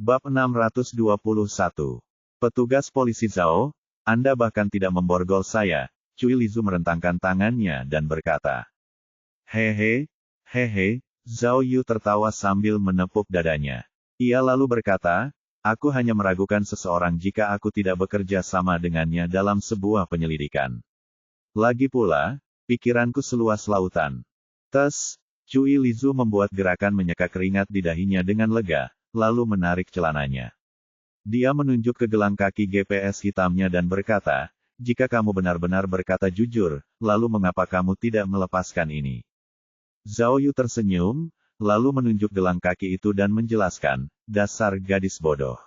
Bab 621. Petugas polisi Zhao, Anda bahkan tidak memborgol saya. Cui Lizu merentangkan tangannya dan berkata. Hehe, hehe, Zhao Yu tertawa sambil menepuk dadanya. Ia lalu berkata, aku hanya meragukan seseorang jika aku tidak bekerja sama dengannya dalam sebuah penyelidikan. Lagi pula, pikiranku seluas lautan. Tes, Cui Lizu membuat gerakan menyeka keringat di dahinya dengan lega, lalu menarik celananya. Dia menunjuk ke gelang kaki GPS hitamnya dan berkata, jika kamu benar-benar berkata jujur, lalu mengapa kamu tidak melepaskan ini? Zhao Yu tersenyum, lalu menunjuk gelang kaki itu dan menjelaskan, dasar gadis bodoh.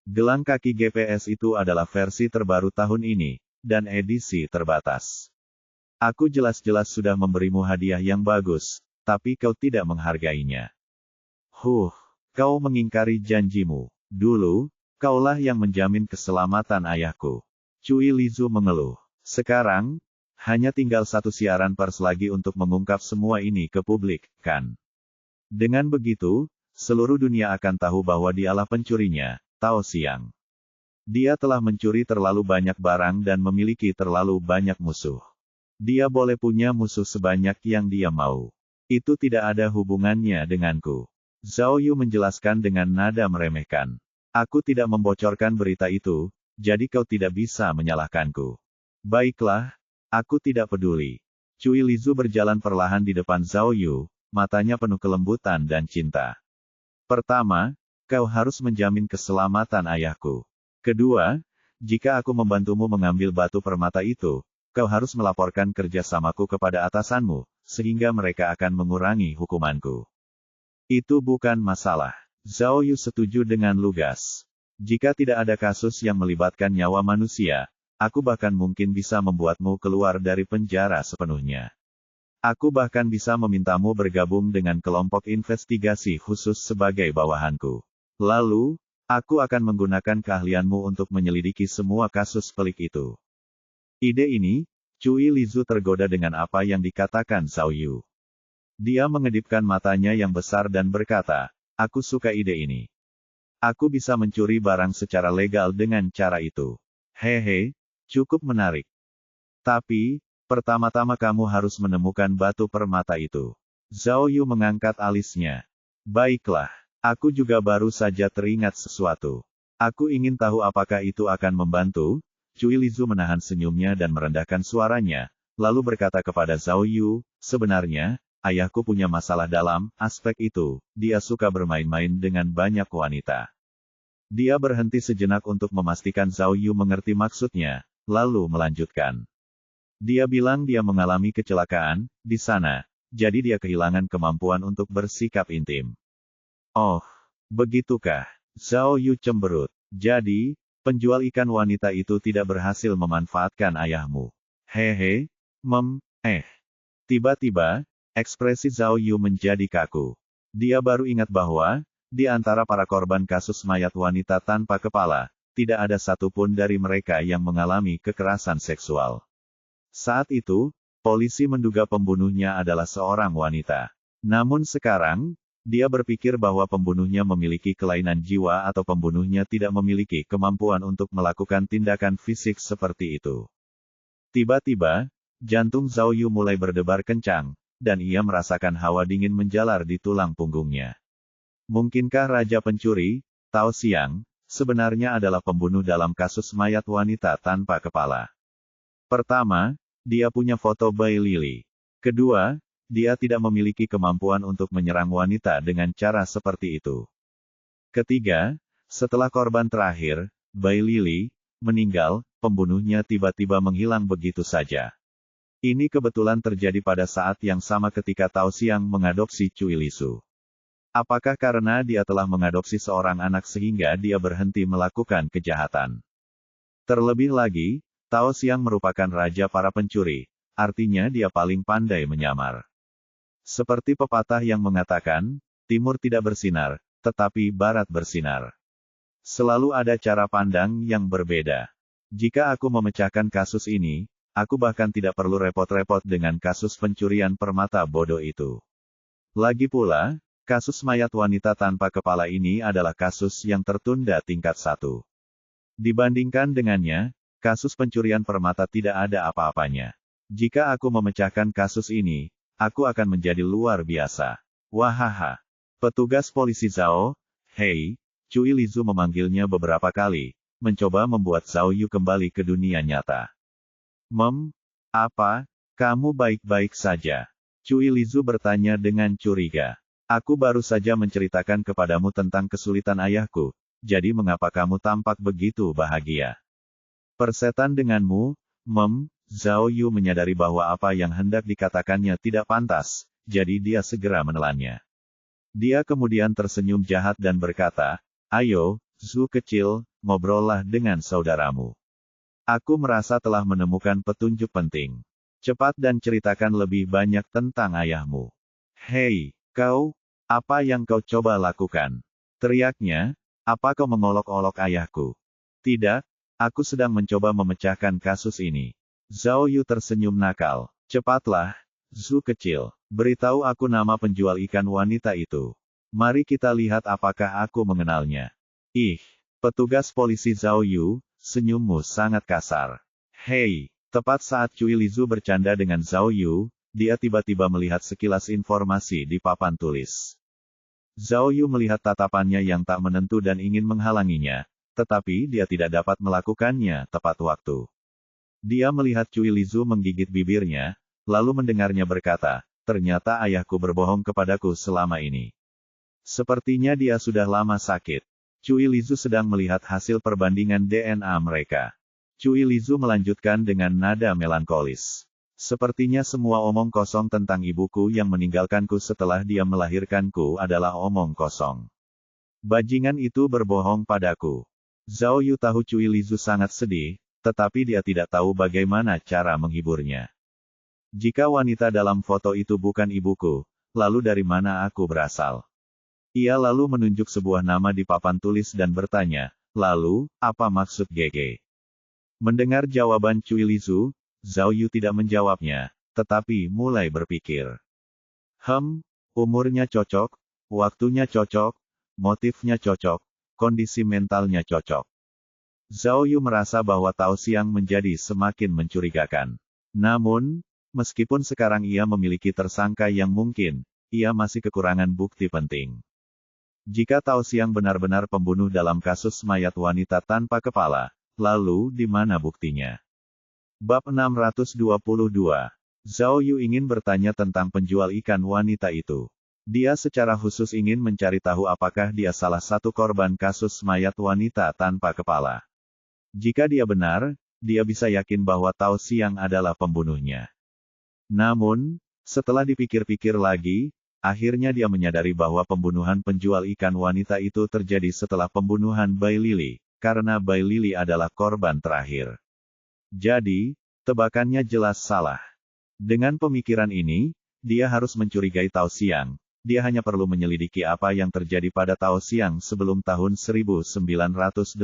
Gelang kaki GPS itu adalah versi terbaru tahun ini, dan edisi terbatas. Aku jelas-jelas sudah memberimu hadiah yang bagus, tapi kau tidak menghargainya. Kau mengingkari janjimu. Dulu, kaulah yang menjamin keselamatan ayahku. Cui Lizu mengeluh. Sekarang, hanya tinggal satu siaran pers lagi untuk mengungkap semua ini ke publik, kan? Dengan begitu, seluruh dunia akan tahu bahwa dialah pencurinya, Tao Xiang. Dia telah mencuri terlalu banyak barang dan memiliki terlalu banyak musuh. Dia boleh punya musuh sebanyak yang dia mau. Itu tidak ada hubungannya denganku. Zhao Yu menjelaskan dengan nada meremehkan. Aku tidak membocorkan berita itu, jadi kau tidak bisa menyalahkanku. Baiklah, aku tidak peduli. Cui Lizu berjalan perlahan di depan Zhao Yu, matanya penuh kelembutan dan cinta. Pertama, kau harus menjamin keselamatan ayahku. Kedua, jika aku membantumu mengambil batu permata itu, kau harus melaporkan kerjasamaku kepada atasanmu, sehingga mereka akan mengurangi hukumanku. Itu bukan masalah. Zhao Yu setuju dengan lugas. Jika tidak ada kasus yang melibatkan nyawa manusia, aku bahkan mungkin bisa membuatmu keluar dari penjara sepenuhnya. Aku bahkan bisa memintamu bergabung dengan kelompok investigasi khusus sebagai bawahanku. Lalu, aku akan menggunakan keahlianmu untuk menyelidiki semua kasus pelik itu. Ide ini, Cui Lizu tergoda dengan apa yang dikatakan Zhao Yu. Dia mengedipkan matanya yang besar dan berkata, aku suka ide ini. Aku bisa mencuri barang secara legal dengan cara itu. Hehe, cukup menarik. Tapi, pertama-tama kamu harus menemukan batu permata itu. Zhao Yu mengangkat alisnya. Baiklah, aku juga baru saja teringat sesuatu. Aku ingin tahu apakah itu akan membantu. Cui Lizu menahan senyumnya dan merendahkan suaranya, lalu berkata kepada Zhao Yu, sebenarnya, ayahku punya masalah dalam aspek itu, dia suka bermain-main dengan banyak wanita. Dia berhenti sejenak untuk memastikan Zhao Yu mengerti maksudnya, lalu melanjutkan. Dia bilang dia mengalami kecelakaan di sana, jadi dia kehilangan kemampuan untuk bersikap intim. Oh, begitukah? Zhao Yu cemberut. Jadi, penjual ikan wanita itu tidak berhasil memanfaatkan ayahmu. Hehe, Tiba-tiba, ekspresi Zhao Yu menjadi kaku. Dia baru ingat bahwa, di antara para korban kasus mayat wanita tanpa kepala, tidak ada satupun dari mereka yang mengalami kekerasan seksual. Saat itu, polisi menduga pembunuhnya adalah seorang wanita. Namun sekarang, dia berpikir bahwa pembunuhnya memiliki kelainan jiwa atau pembunuhnya tidak memiliki kemampuan untuk melakukan tindakan fisik seperti itu. Tiba-tiba, jantung Zhao Yu mulai berdebar kencang, dan ia merasakan hawa dingin menjalar di tulang punggungnya. Mungkinkah Raja Pencuri, Tao Xiang, sebenarnya adalah pembunuh dalam kasus mayat wanita tanpa kepala? Pertama, dia punya foto bayi Lily. Kedua, dia tidak memiliki kemampuan untuk menyerang wanita dengan cara seperti itu. Ketiga, setelah korban terakhir, bayi Lily, meninggal, pembunuhnya tiba-tiba menghilang begitu saja. Ini kebetulan terjadi pada saat yang sama ketika Tao Xiang mengadopsi Cui Lizu. Apakah karena dia telah mengadopsi seorang anak sehingga dia berhenti melakukan kejahatan? Terlebih lagi, Tao Xiang merupakan raja para pencuri, artinya dia paling pandai menyamar. Seperti pepatah yang mengatakan, timur tidak bersinar, tetapi barat bersinar. Selalu ada cara pandang yang berbeda. Jika aku memecahkan kasus ini, aku bahkan tidak perlu repot-repot dengan kasus pencurian permata bodoh itu. Lagi pula, Kasus mayat wanita tanpa kepala ini adalah kasus yang tertunda tingkat 1. Dibandingkan dengannya, kasus pencurian permata tidak ada apa-apanya. Jika aku memecahkan kasus ini, aku akan menjadi luar biasa. Wahaha. Petugas polisi Zhao, hei, Cui Lizu memanggilnya beberapa kali, mencoba membuat Zhao Yu kembali ke dunia nyata. Apa? Kamu baik-baik saja? Cui Lizu bertanya dengan curiga. Aku baru saja menceritakan kepadamu tentang kesulitan ayahku, jadi mengapa kamu tampak begitu bahagia? Persetan denganmu, Zhao Yu menyadari bahwa apa yang hendak dikatakannya tidak pantas, jadi dia segera menelannya. Dia kemudian tersenyum jahat dan berkata, ayo, Zhu kecil, ngobrollah dengan saudaramu. Aku merasa telah menemukan petunjuk penting. Cepat dan ceritakan lebih banyak tentang ayahmu. Hei, kau, apa yang kau coba lakukan? Teriaknya, apa kau mengolok-olok ayahku? Tidak, aku sedang mencoba memecahkan kasus ini. Zhao Yu tersenyum nakal. Cepatlah, Zhu kecil, beritahu aku nama penjual ikan wanita itu. Mari kita lihat apakah aku mengenalnya. Ih, petugas polisi Zhao Yu, senyummu sangat kasar. Hei, tepat saat Cui Lizu bercanda dengan Zhao Yu, dia tiba-tiba melihat sekilas informasi di papan tulis. Zhao Yu melihat tatapannya yang tak menentu dan ingin menghalanginya, tetapi dia tidak dapat melakukannya tepat waktu. Dia melihat Cui Lizu menggigit bibirnya, lalu mendengarnya berkata, ternyata ayahku berbohong kepadaku selama ini. Sepertinya dia sudah lama sakit. Cui Lizu sedang melihat hasil perbandingan DNA mereka. Cui Lizu melanjutkan dengan nada melankolis. Sepertinya semua omong kosong tentang ibuku yang meninggalkanku setelah dia melahirkanku adalah omong kosong. Bajingan itu berbohong padaku. Zhao Yu tahu Cui Lizu sangat sedih, tetapi dia tidak tahu bagaimana cara menghiburnya. Jika wanita dalam foto itu bukan ibuku, lalu dari mana aku berasal? Ia lalu menunjuk sebuah nama di papan tulis dan bertanya, lalu, apa maksud GG? Mendengar jawaban Cui Lizu, Zhao Yu tidak menjawabnya, tetapi mulai berpikir. Umurnya cocok, waktunya cocok, motifnya cocok, kondisi mentalnya cocok. Zhao Yu merasa bahwa Tao Xiang menjadi semakin mencurigakan. Namun, meskipun sekarang ia memiliki tersangka yang mungkin, ia masih kekurangan bukti penting. Jika Tao Xiang benar-benar pembunuh dalam kasus mayat wanita tanpa kepala, lalu di mana buktinya? Bab 622. Zhao Yu ingin bertanya tentang penjual ikan wanita itu. Dia secara khusus ingin mencari tahu apakah dia salah satu korban kasus mayat wanita tanpa kepala. Jika dia benar, dia bisa yakin bahwa Tao Xiang adalah pembunuhnya. Namun, setelah dipikir-pikir lagi, akhirnya dia menyadari bahwa pembunuhan penjual ikan wanita itu terjadi setelah pembunuhan Bai Lili, karena Bai Lili adalah korban terakhir. Jadi, tebakannya jelas salah. Dengan pemikiran ini, dia harus mencurigai Tao Xiang. Dia hanya perlu menyelidiki apa yang terjadi pada Tao Xiang sebelum tahun 1988.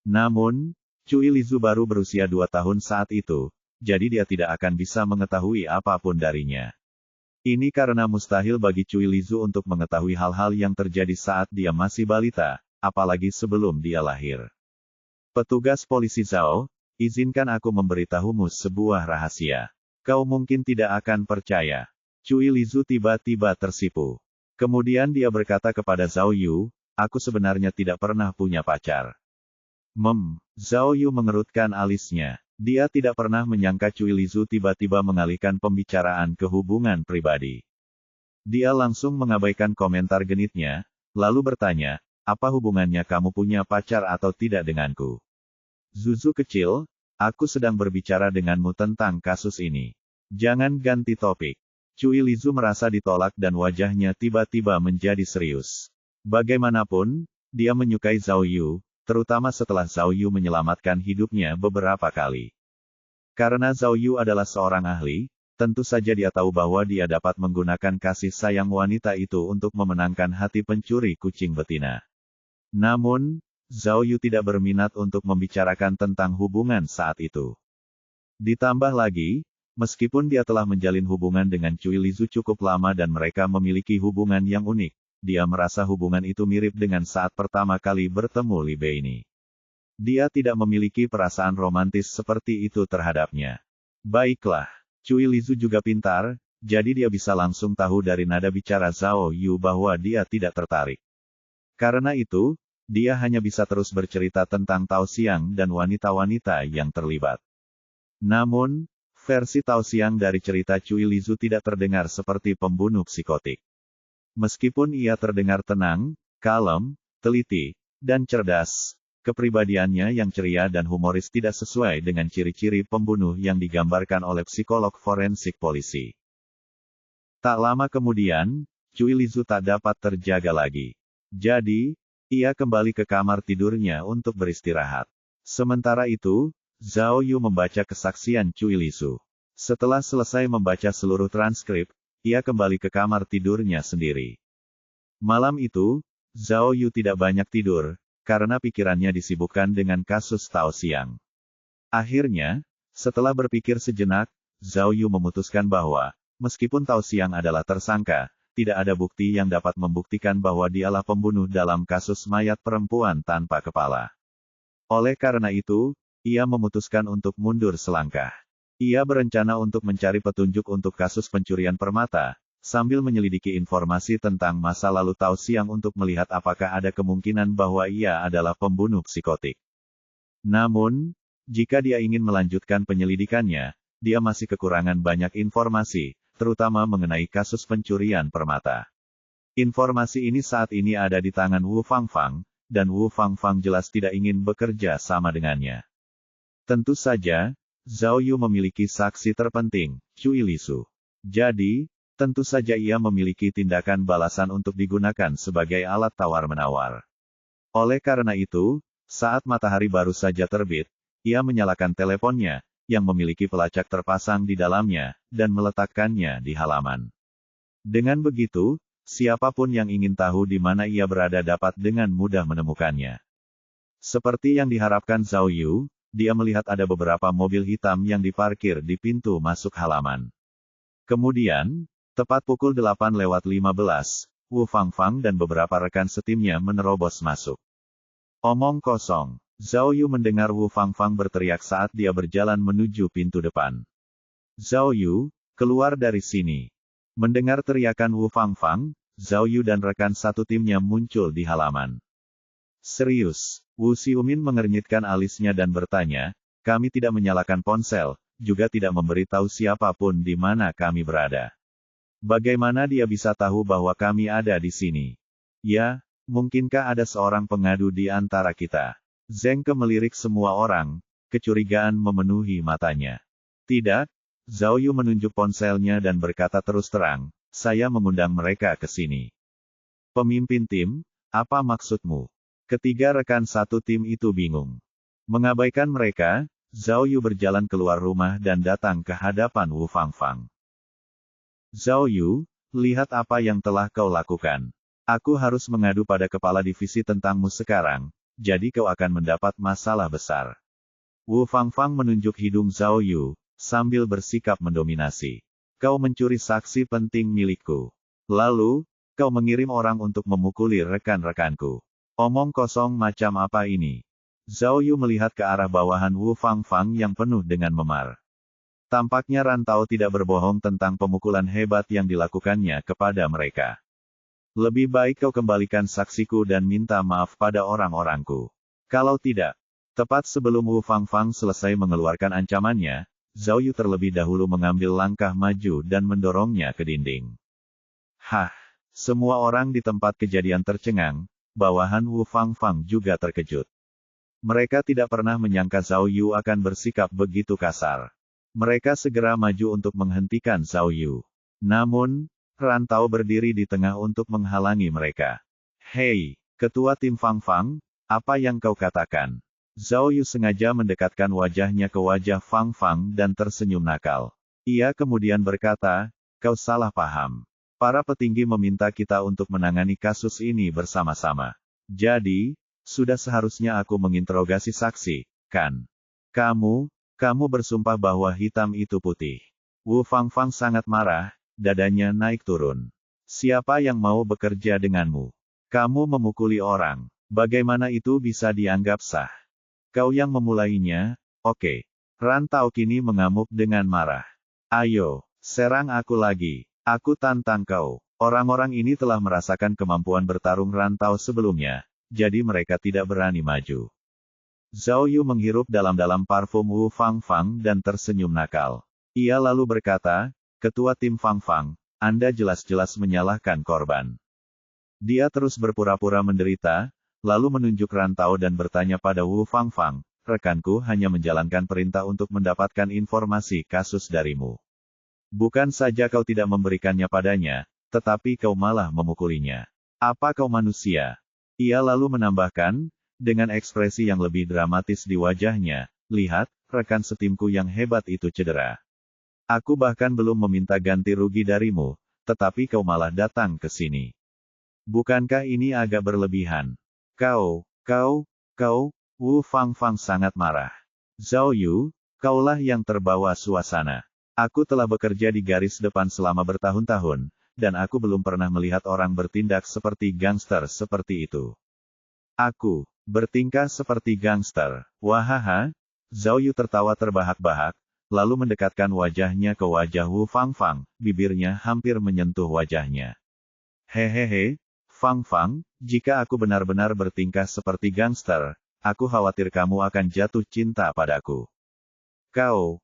Namun, Cui Lizu baru berusia 2 tahun saat itu, jadi dia tidak akan bisa mengetahui apapun darinya. Ini karena mustahil bagi Cui Lizu untuk mengetahui hal-hal yang terjadi saat dia masih balita, apalagi sebelum dia lahir. Petugas polisi Zhao, izinkan aku memberitahumu sebuah rahasia. Kau mungkin tidak akan percaya. Cui Lizu tiba-tiba tersipu. Kemudian dia berkata kepada Zhao Yu, aku sebenarnya tidak pernah punya pacar. Zhao Yu mengerutkan alisnya. Dia tidak pernah menyangka Cui Lizu tiba-tiba mengalihkan pembicaraan ke hubungan pribadi. Dia langsung mengabaikan komentar genitnya, lalu bertanya, apa hubungannya kamu punya pacar atau tidak denganku? Zuzu kecil, aku sedang berbicara denganmu tentang kasus ini. Jangan ganti topik. Cui Lizu merasa ditolak dan wajahnya tiba-tiba menjadi serius. Bagaimanapun, dia menyukai Zhao Yu, terutama setelah Zhao Yu menyelamatkan hidupnya beberapa kali. Karena Zhao Yu adalah seorang ahli, tentu saja dia tahu bahwa dia dapat menggunakan kasih sayang wanita itu untuk memenangkan hati pencuri kucing betina. Namun, Zhao Yu tidak berminat untuk membicarakan tentang hubungan saat itu. Ditambah lagi, Meskipun dia telah menjalin hubungan dengan Cui Lizu cukup lama dan mereka memiliki hubungan yang unik, dia merasa hubungan itu mirip dengan saat pertama kali bertemu Li Bei ini. Dia tidak memiliki perasaan romantis seperti itu terhadapnya. Baiklah, Cui Lizu juga pintar, jadi dia bisa langsung tahu dari nada bicara Zhao Yu bahwa dia tidak tertarik. Karena itu, dia hanya bisa terus bercerita tentang Tao Xiang dan wanita-wanita yang terlibat. Namun, versi Tao Xiang dari cerita Cui Lizu tidak terdengar seperti pembunuh psikotik. Meskipun ia terdengar tenang, kalem, teliti, dan cerdas, kepribadiannya yang ceria dan humoris tidak sesuai dengan ciri-ciri pembunuh yang digambarkan oleh psikolog forensik polisi. Tak lama kemudian, Cui Lizu tak dapat terjaga lagi. Jadi, ia kembali ke kamar tidurnya untuk beristirahat. Sementara itu, Zhao Yu membaca kesaksian Cui Lizu. Setelah selesai membaca seluruh transkrip, ia kembali ke kamar tidurnya sendiri. Malam itu, Zhao Yu tidak banyak tidur, karena pikirannya disibukkan dengan kasus Tao Xiang. Akhirnya, setelah berpikir sejenak, Zhao Yu memutuskan bahwa, meskipun Tao Xiang adalah tersangka, tidak ada bukti yang dapat membuktikan bahwa dialah pembunuh dalam kasus mayat perempuan tanpa kepala. Oleh karena itu, ia memutuskan untuk mundur selangkah. Ia berencana untuk mencari petunjuk untuk kasus pencurian permata, sambil menyelidiki informasi tentang masa lalu Tao Xiang untuk melihat apakah ada kemungkinan bahwa ia adalah pembunuh psikotik. Namun, jika dia ingin melanjutkan penyelidikannya, dia masih kekurangan banyak informasi, terutama mengenai kasus pencurian permata. Informasi ini saat ini ada di tangan Wu Fangfang, dan Wu Fangfang jelas tidak ingin bekerja sama dengannya. Tentu saja, Zhao Yu memiliki saksi terpenting, Cui Lizu. Jadi, tentu saja ia memiliki tindakan balasan untuk digunakan sebagai alat tawar-menawar. Oleh karena itu, saat matahari baru saja terbit, ia menyalakan teleponnya, yang memiliki pelacak terpasang di dalamnya, dan meletakkannya di halaman. Dengan begitu, siapapun yang ingin tahu di mana ia berada dapat dengan mudah menemukannya. Seperti yang diharapkan Zhao Yu, dia melihat ada beberapa mobil hitam yang diparkir di pintu masuk halaman. Kemudian, tepat pukul 8:15, Wu Fangfang dan beberapa rekan setimnya menerobos masuk. Omong kosong. Zhao Yu mendengar Wu Fangfang berteriak saat dia berjalan menuju pintu depan. Zhao Yu, keluar dari sini. Mendengar teriakan Wu Fangfang, Zhao Yu dan rekan satu timnya muncul di halaman. Serius, Wu Xiumin mengernyitkan alisnya dan bertanya, kami tidak menyalakan ponsel, juga tidak memberitahu siapapun di mana kami berada. Bagaimana dia bisa tahu bahwa kami ada di sini? Ya, mungkinkah ada seorang pengadu di antara kita? Zheng Ke melirik semua orang, kecurigaan memenuhi matanya. Tidak, Zhao Yu menunjuk ponselnya dan berkata terus terang, saya mengundang mereka ke sini. Pemimpin tim, apa maksudmu? Ketiga rekan satu tim itu bingung. Mengabaikan mereka, Zhao Yu berjalan keluar rumah dan datang ke hadapan Wu Fangfang. Zhao Yu, lihat apa yang telah kau lakukan. Aku harus mengadu pada kepala divisi tentangmu sekarang, jadi kau akan mendapat masalah besar. Wu Fangfang menunjuk hidung Zhao Yu, sambil bersikap mendominasi. Kau mencuri saksi penting milikku. Lalu, kau mengirim orang untuk memukuli rekan-rekanku. Omong kosong macam apa ini? Zhao Yu melihat ke arah bawahan Wu Fangfang yang penuh dengan memar. Tampaknya Rantau tidak berbohong tentang pemukulan hebat yang dilakukannya kepada mereka. Lebih baik kau kembalikan saksiku dan minta maaf pada orang-orangku. Kalau tidak, tepat sebelum Wu Fangfang selesai mengeluarkan ancamannya, Zhao Yu terlebih dahulu mengambil langkah maju dan mendorongnya ke dinding. Hah! Semua orang di tempat kejadian tercengang, bawahan Wu Fangfang juga terkejut. Mereka tidak pernah menyangka Zhao Yu akan bersikap begitu kasar. Mereka segera maju untuk menghentikan Zhao Yu. Namun, Rantau berdiri di tengah untuk menghalangi mereka. Hei, ketua tim Fangfang, apa yang kau katakan? Zhao Yu sengaja mendekatkan wajahnya ke wajah Fangfang dan tersenyum nakal. Ia kemudian berkata, kau salah paham. Para petinggi meminta kita untuk menangani kasus ini bersama-sama. Jadi, sudah seharusnya aku menginterogasi saksi, kan? Kamu bersumpah bahwa hitam itu putih. Wu Fangfang sangat marah, dadanya naik turun. Siapa yang mau bekerja denganmu? Kamu memukuli orang. Bagaimana itu bisa dianggap sah? Kau yang memulainya, oke. Rantau kini mengamuk dengan marah. Ayo, serang aku lagi. Aku tantang kau. Orang-orang ini telah merasakan kemampuan bertarung Rantau sebelumnya, jadi mereka tidak berani maju. Zhao Yu menghirup dalam-dalam parfum Wu Fangfang dan tersenyum nakal. Ia lalu berkata, Ketua tim Fangfang, Anda jelas-jelas menyalahkan korban. Dia terus berpura-pura menderita, lalu menunjuk Rantau dan bertanya pada Wu Fangfang, rekanku hanya menjalankan perintah untuk mendapatkan informasi kasus darimu. Bukan saja kau tidak memberikannya padanya, tetapi kau malah memukulinya. Apa kau manusia? Ia lalu menambahkan, dengan ekspresi yang lebih dramatis di wajahnya, lihat, rekan setimku yang hebat itu cedera. Aku bahkan belum meminta ganti rugi darimu, tetapi kau malah datang ke sini. Bukankah ini agak berlebihan? Kau, Wu Fangfang sangat marah. Zhao Yu, kaulah yang terbawa suasana. Aku telah bekerja di garis depan selama bertahun-tahun, dan aku belum pernah melihat orang bertindak seperti gangster seperti itu. Aku, bertingkah seperti gangster. Wahaha, Zhao Yu tertawa terbahak-bahak, lalu mendekatkan wajahnya ke wajah Wu Fangfang, bibirnya hampir menyentuh wajahnya. Hehehe, Fangfang, jika aku benar-benar bertingkah seperti gangster, aku khawatir kamu akan jatuh cinta padaku. Kau,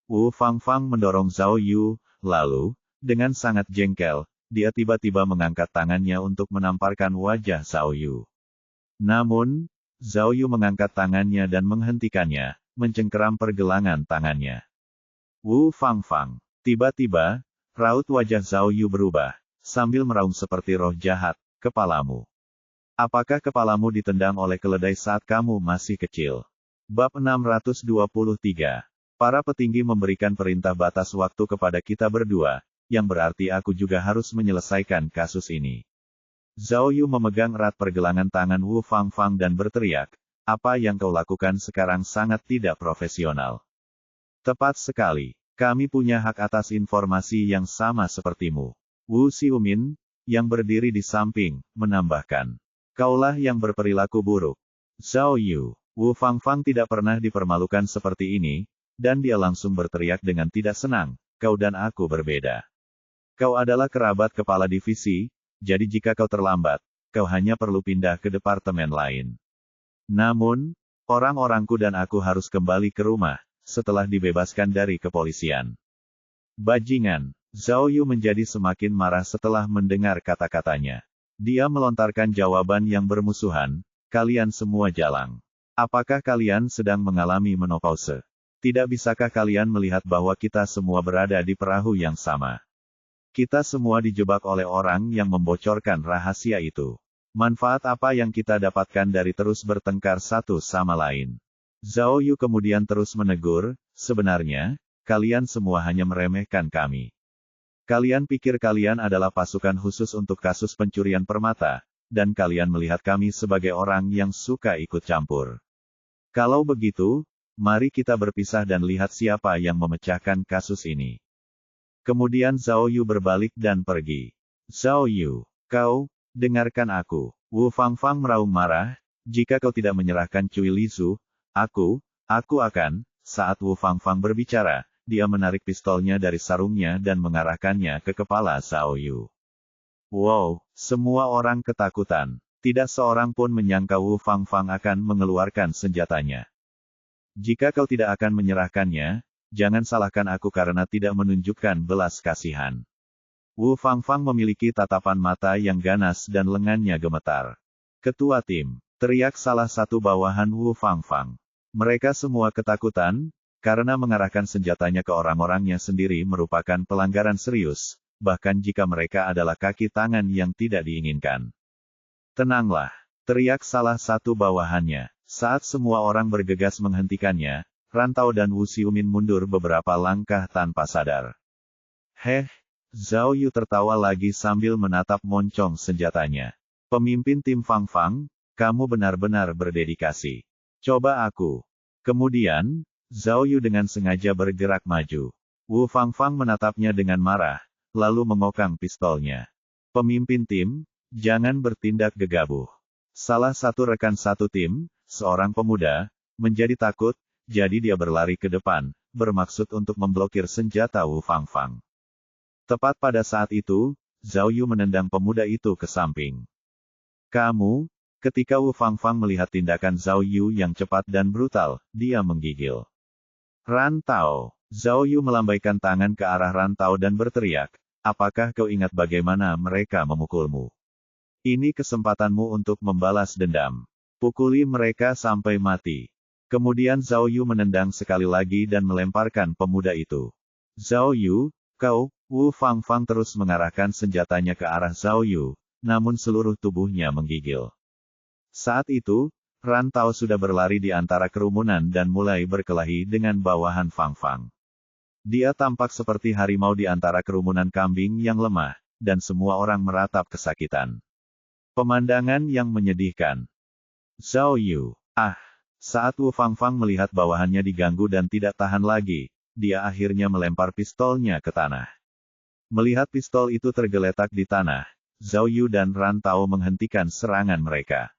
Wu Fangfang mendorong Zhao Yu, lalu, dengan sangat jengkel, dia tiba-tiba mengangkat tangannya untuk menamparkan wajah Zhao Yu. Namun, Zhao Yu mengangkat tangannya dan menghentikannya, mencengkeram pergelangan tangannya. Wu Fangfang. Tiba-tiba, raut wajah Zhao Yu berubah, sambil meraung seperti roh jahat, kepalamu. Apakah kepalamu ditendang oleh keledai saat kamu masih kecil? Bab 623. Para petinggi memberikan perintah batas waktu kepada kita berdua, yang berarti aku juga harus menyelesaikan kasus ini. Zhao Yu memegang erat pergelangan tangan Wu Fangfang dan berteriak, apa yang kau lakukan sekarang sangat tidak profesional. Tepat sekali, kami punya hak atas informasi yang sama sepertimu. Wu Xiumin, yang berdiri di samping, menambahkan. Kaulah yang berperilaku buruk. Zhao Yu, Wu Fangfang tidak pernah dipermalukan seperti ini, dan dia langsung berteriak dengan tidak senang, kau dan aku berbeda. Kau adalah kerabat kepala divisi, jadi jika kau terlambat, kau hanya perlu pindah ke departemen lain. Namun, orang-orangku dan aku harus kembali ke rumah, setelah dibebaskan dari kepolisian. Bajingan, Zhao Yu menjadi semakin marah setelah mendengar kata-katanya. Dia melontarkan jawaban yang bermusuhan, kalian semua jalang. Apakah kalian sedang mengalami menopause? Tidak bisakah kalian melihat bahwa kita semua berada di perahu yang sama? Kita semua dijebak oleh orang yang membocorkan rahasia itu. Manfaat apa yang kita dapatkan dari terus bertengkar satu sama lain? Zhao Yu kemudian terus menegur, sebenarnya, kalian semua hanya meremehkan kami. Kalian pikir kalian adalah pasukan khusus untuk kasus pencurian permata, dan kalian melihat kami sebagai orang yang suka ikut campur. Kalau begitu, mari kita berpisah dan lihat siapa yang memecahkan kasus ini. Kemudian Zhao Yu berbalik dan pergi. Zhao Yu, kau, dengarkan aku. Wu Fangfang meraung marah, jika kau tidak menyerahkan Cui Lizu, aku akan, saat Wu Fangfang berbicara, dia menarik pistolnya dari sarungnya dan mengarahkannya ke kepala Zhao Yu. Wow, semua orang ketakutan. Tidak seorang pun menyangka Wu Fangfang akan mengeluarkan senjatanya. Jika kau tidak akan menyerahkannya, jangan salahkan aku karena tidak menunjukkan belas kasihan. Wu Fangfang memiliki tatapan mata yang ganas dan lengannya gemetar. Ketua tim, teriak salah satu bawahan Wu Fangfang. Mereka semua ketakutan, karena mengarahkan senjatanya ke orang-orangnya sendiri merupakan pelanggaran serius, bahkan jika mereka adalah kaki tangan yang tidak diinginkan. Tenanglah, teriak salah satu bawahannya. Saat semua orang bergegas menghentikannya, Rantau dan Wu Xiumin mundur beberapa langkah tanpa sadar. Zhao Yu tertawa lagi sambil menatap moncong senjatanya. Pemimpin tim Fangfang, kamu benar-benar berdedikasi. Coba aku. Kemudian, Zhao Yu dengan sengaja bergerak maju. Wu Fangfang menatapnya dengan marah, lalu mengokang pistolnya. Pemimpin tim, jangan bertindak gegabah. Salah satu rekan satu tim, seorang pemuda, menjadi takut, jadi dia berlari ke depan, bermaksud untuk memblokir senjata Wu Fangfang. Tepat pada saat itu, Zhao Yu menendang pemuda itu ke samping. Kamu, ketika Wu Fangfang melihat tindakan Zhao Yu yang cepat dan brutal, dia menggigil. Rantau. Zhao Yu melambaikan tangan ke arah Rantau dan berteriak, apakah kau ingat bagaimana mereka memukulmu? Ini kesempatanmu untuk membalas dendam. Pukuli mereka sampai mati. Kemudian Zhao Yu menendang sekali lagi dan melemparkan pemuda itu. Zhao Yu, kau, Wu Fangfang terus mengarahkan senjatanya ke arah Zhao Yu, namun seluruh tubuhnya menggigil. Saat itu, Rantau sudah berlari di antara kerumunan dan mulai berkelahi dengan bawahan Fangfang. Dia tampak seperti harimau di antara kerumunan kambing yang lemah, dan semua orang meratap kesakitan. Pemandangan yang menyedihkan. Zhao Yu. Saat Wu Fangfang melihat bawahannya diganggu dan tidak tahan lagi, dia akhirnya melempar pistolnya ke tanah. Melihat pistol itu tergeletak di tanah, Zhao Yu dan Rantau menghentikan serangan mereka.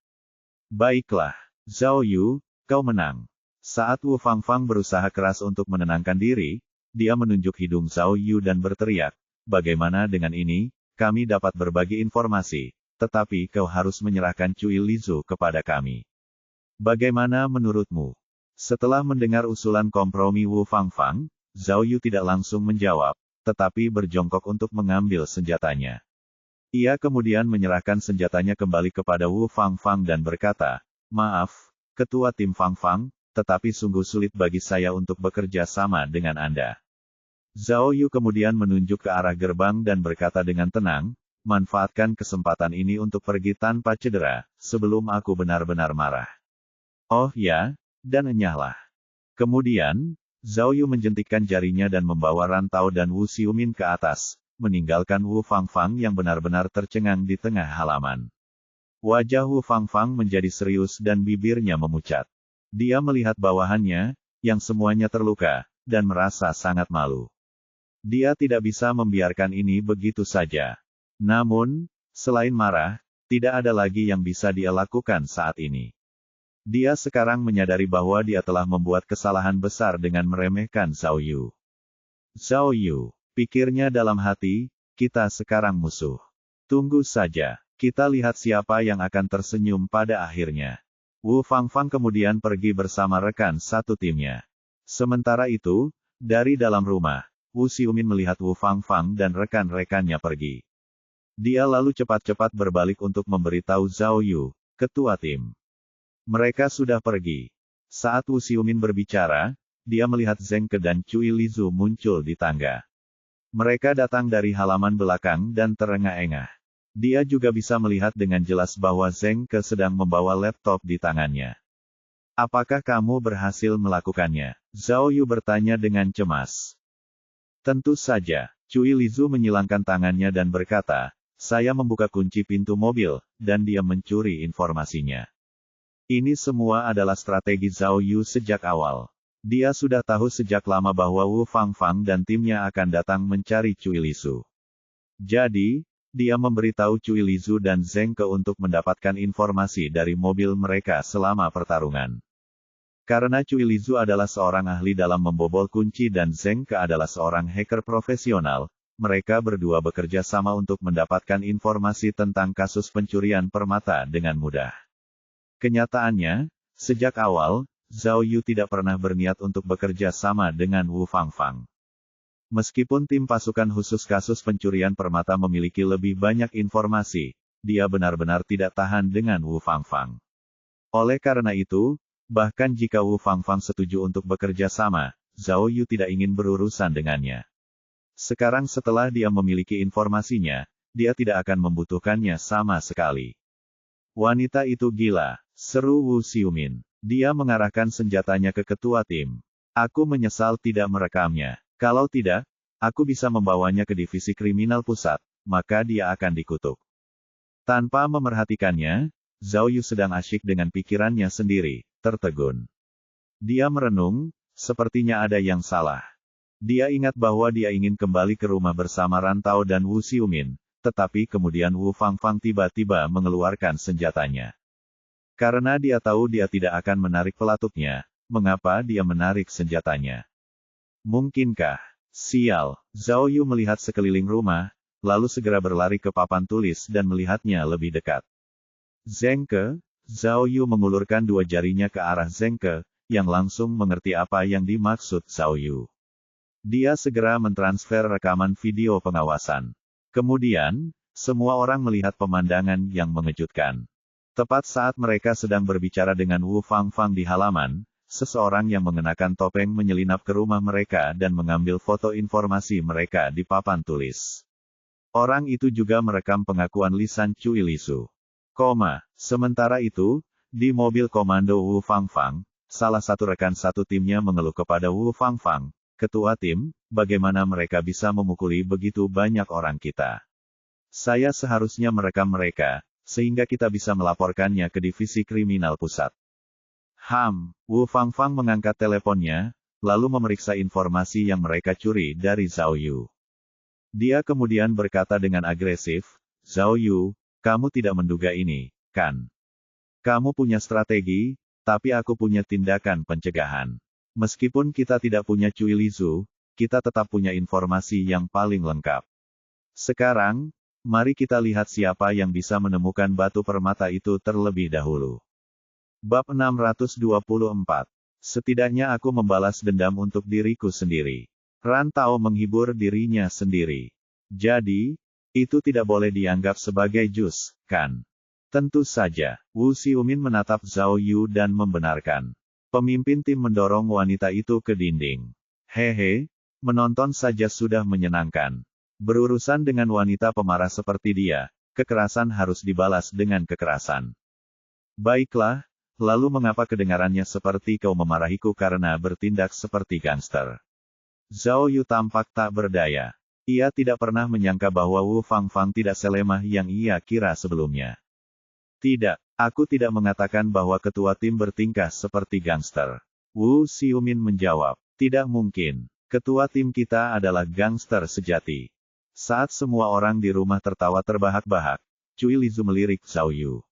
Baiklah, Zhao Yu, kau menang. Saat Wu Fangfang berusaha keras untuk menenangkan diri, dia menunjuk hidung Zhao Yu dan berteriak, bagaimana dengan ini, kami dapat berbagi informasi, tetapi kau harus menyerahkan Cui Lizu kepada kami. Bagaimana menurutmu? Setelah mendengar usulan kompromi Wu Fangfang, Zhao Yu tidak langsung menjawab, tetapi berjongkok untuk mengambil senjatanya. Ia kemudian menyerahkan senjatanya kembali kepada Wu Fangfang dan berkata, maaf, Ketua Tim Fangfang, tetapi sungguh sulit bagi saya untuk bekerja sama dengan Anda. Zhao Yu kemudian menunjuk ke arah gerbang dan berkata dengan tenang, manfaatkan kesempatan ini untuk pergi tanpa cedera, sebelum aku benar-benar marah. Oh ya, dan enyahlah. Kemudian, Zhao Yu menjentikkan jarinya dan membawa Rantau dan Wu Xiumin ke atas, meninggalkan Wu Fangfang yang benar-benar tercengang di tengah halaman. Wajah Wu Fangfang menjadi serius dan bibirnya memucat. Dia melihat bawahannya, yang semuanya terluka, dan merasa sangat malu. Dia tidak bisa membiarkan ini begitu saja. Namun, selain marah, tidak ada lagi yang bisa dia lakukan saat ini. Dia sekarang menyadari bahwa dia telah membuat kesalahan besar dengan meremehkan Zhao Yu. Zhao Yu, pikirnya dalam hati, kita sekarang musuh. Tunggu saja, kita lihat siapa yang akan tersenyum pada akhirnya. Wu Fangfang kemudian pergi bersama rekan satu timnya. Sementara itu, dari dalam rumah, Wu Xiumin melihat Wu Fangfang dan rekan-rekannya pergi. Dia lalu cepat-cepat berbalik untuk memberitahu Zhao Yu, ketua tim. Mereka sudah pergi. Saat Wu Xiumin berbicara, dia melihat Zheng Ke dan Cui Lizu muncul di tangga. Mereka datang dari halaman belakang dan terengah-engah. Dia juga bisa melihat dengan jelas bahwa Zheng Ke sedang membawa laptop di tangannya. Apakah kamu berhasil melakukannya? Zhao Yu bertanya dengan cemas. Tentu saja, Cui Lizu menyilangkan tangannya dan berkata, saya membuka kunci pintu mobil, dan dia mencuri informasinya. Ini semua adalah strategi Zhao Yu sejak awal. Dia sudah tahu sejak lama bahwa Wu Fangfang dan timnya akan datang mencari Cui Lizu. Jadi, dia memberitahu Cui Lizu dan Zheng Ke untuk mendapatkan informasi dari mobil mereka selama pertarungan. Karena Cui Lizu adalah seorang ahli dalam membobol kunci dan Zheng Ke adalah seorang hacker profesional, mereka berdua bekerja sama untuk mendapatkan informasi tentang kasus pencurian permata dengan mudah. Kenyataannya, sejak awal, Zhao Yu tidak pernah berniat untuk bekerja sama dengan Wu Fangfang. Meskipun tim pasukan khusus kasus pencurian permata memiliki lebih banyak informasi, dia benar-benar tidak tahan dengan Wu Fangfang. Oleh karena itu, bahkan jika Wu Fangfang setuju untuk bekerja sama, Zhao Yu tidak ingin berurusan dengannya. Sekarang setelah dia memiliki informasinya, dia tidak akan membutuhkannya sama sekali. Wanita itu gila, seru Wu Xiumin. Dia mengarahkan senjatanya ke ketua tim. Aku menyesal tidak merekamnya. Kalau tidak, aku bisa membawanya ke divisi kriminal pusat, maka dia akan dikutuk. Tanpa memerhatikannya, Zhao Yu sedang asyik dengan pikirannya sendiri, tertegun. Dia merenung, sepertinya ada yang salah. Dia ingat bahwa dia ingin kembali ke rumah bersama Rantau dan Wu Xiumin, tetapi kemudian Wu Fangfang tiba-tiba mengeluarkan senjatanya. Karena dia tahu dia tidak akan menarik pelatuknya, mengapa dia menarik senjatanya? Mungkinkah? Sial, Zhao Yu melihat sekeliling rumah, lalu segera berlari ke papan tulis dan melihatnya lebih dekat. Zhengke, Zhao Yu mengulurkan dua jarinya ke arah Zhengke, yang langsung mengerti apa yang dimaksud Zhao Yu. Dia segera mentransfer rekaman video pengawasan. Kemudian, semua orang melihat pemandangan yang mengejutkan. Tepat saat mereka sedang berbicara dengan Wu Fangfang di halaman, seseorang yang mengenakan topeng menyelinap ke rumah mereka dan mengambil foto informasi mereka di papan tulis. Orang itu juga merekam pengakuan lisan Cui Lisu. Sementara itu, di mobil komando Wu Fangfang, salah satu rekan satu timnya mengeluh kepada Wu Fangfang, "Ketua tim, bagaimana mereka bisa memukuli begitu banyak orang kita? Saya seharusnya merekam mereka, sehingga kita bisa melaporkannya ke divisi kriminal pusat." Wu Fangfang mengangkat teleponnya, lalu memeriksa informasi yang mereka curi dari Zhao Yu. Dia kemudian berkata dengan agresif, "Zhao Yu, kamu tidak menduga ini, kan? Kamu punya strategi, tapi aku punya tindakan pencegahan. Meskipun kita tidak punya Cui Lisu, kita tetap punya informasi yang paling lengkap. Sekarang, mari kita lihat siapa yang bisa menemukan batu permata itu terlebih dahulu." Bab 624. Setidaknya aku membalas dendam untuk diriku sendiri. Rantau menghibur dirinya sendiri. Jadi, itu tidak boleh dianggap sebagai jus, kan? Tentu saja. Wu Xiumin menatap Zhao Yu dan membenarkan. Pemimpin tim mendorong wanita itu ke dinding. Hehe, menonton saja sudah menyenangkan. Berurusan dengan wanita pemarah seperti dia, kekerasan harus dibalas dengan kekerasan. Baiklah, lalu mengapa kedengarannya seperti kau memarahiku karena bertindak seperti gangster? Zhao Yu tampak tak berdaya. Ia tidak pernah menyangka bahwa Wu Fangfang tidak selemah yang ia kira sebelumnya. Tidak, aku tidak mengatakan bahwa ketua tim bertingkah seperti gangster. Wu Xiumin menjawab, "Tidak mungkin. Ketua tim kita adalah gangster sejati." Saat semua orang di rumah tertawa terbahak-bahak, Cui Lisu melirik Zhao Yu.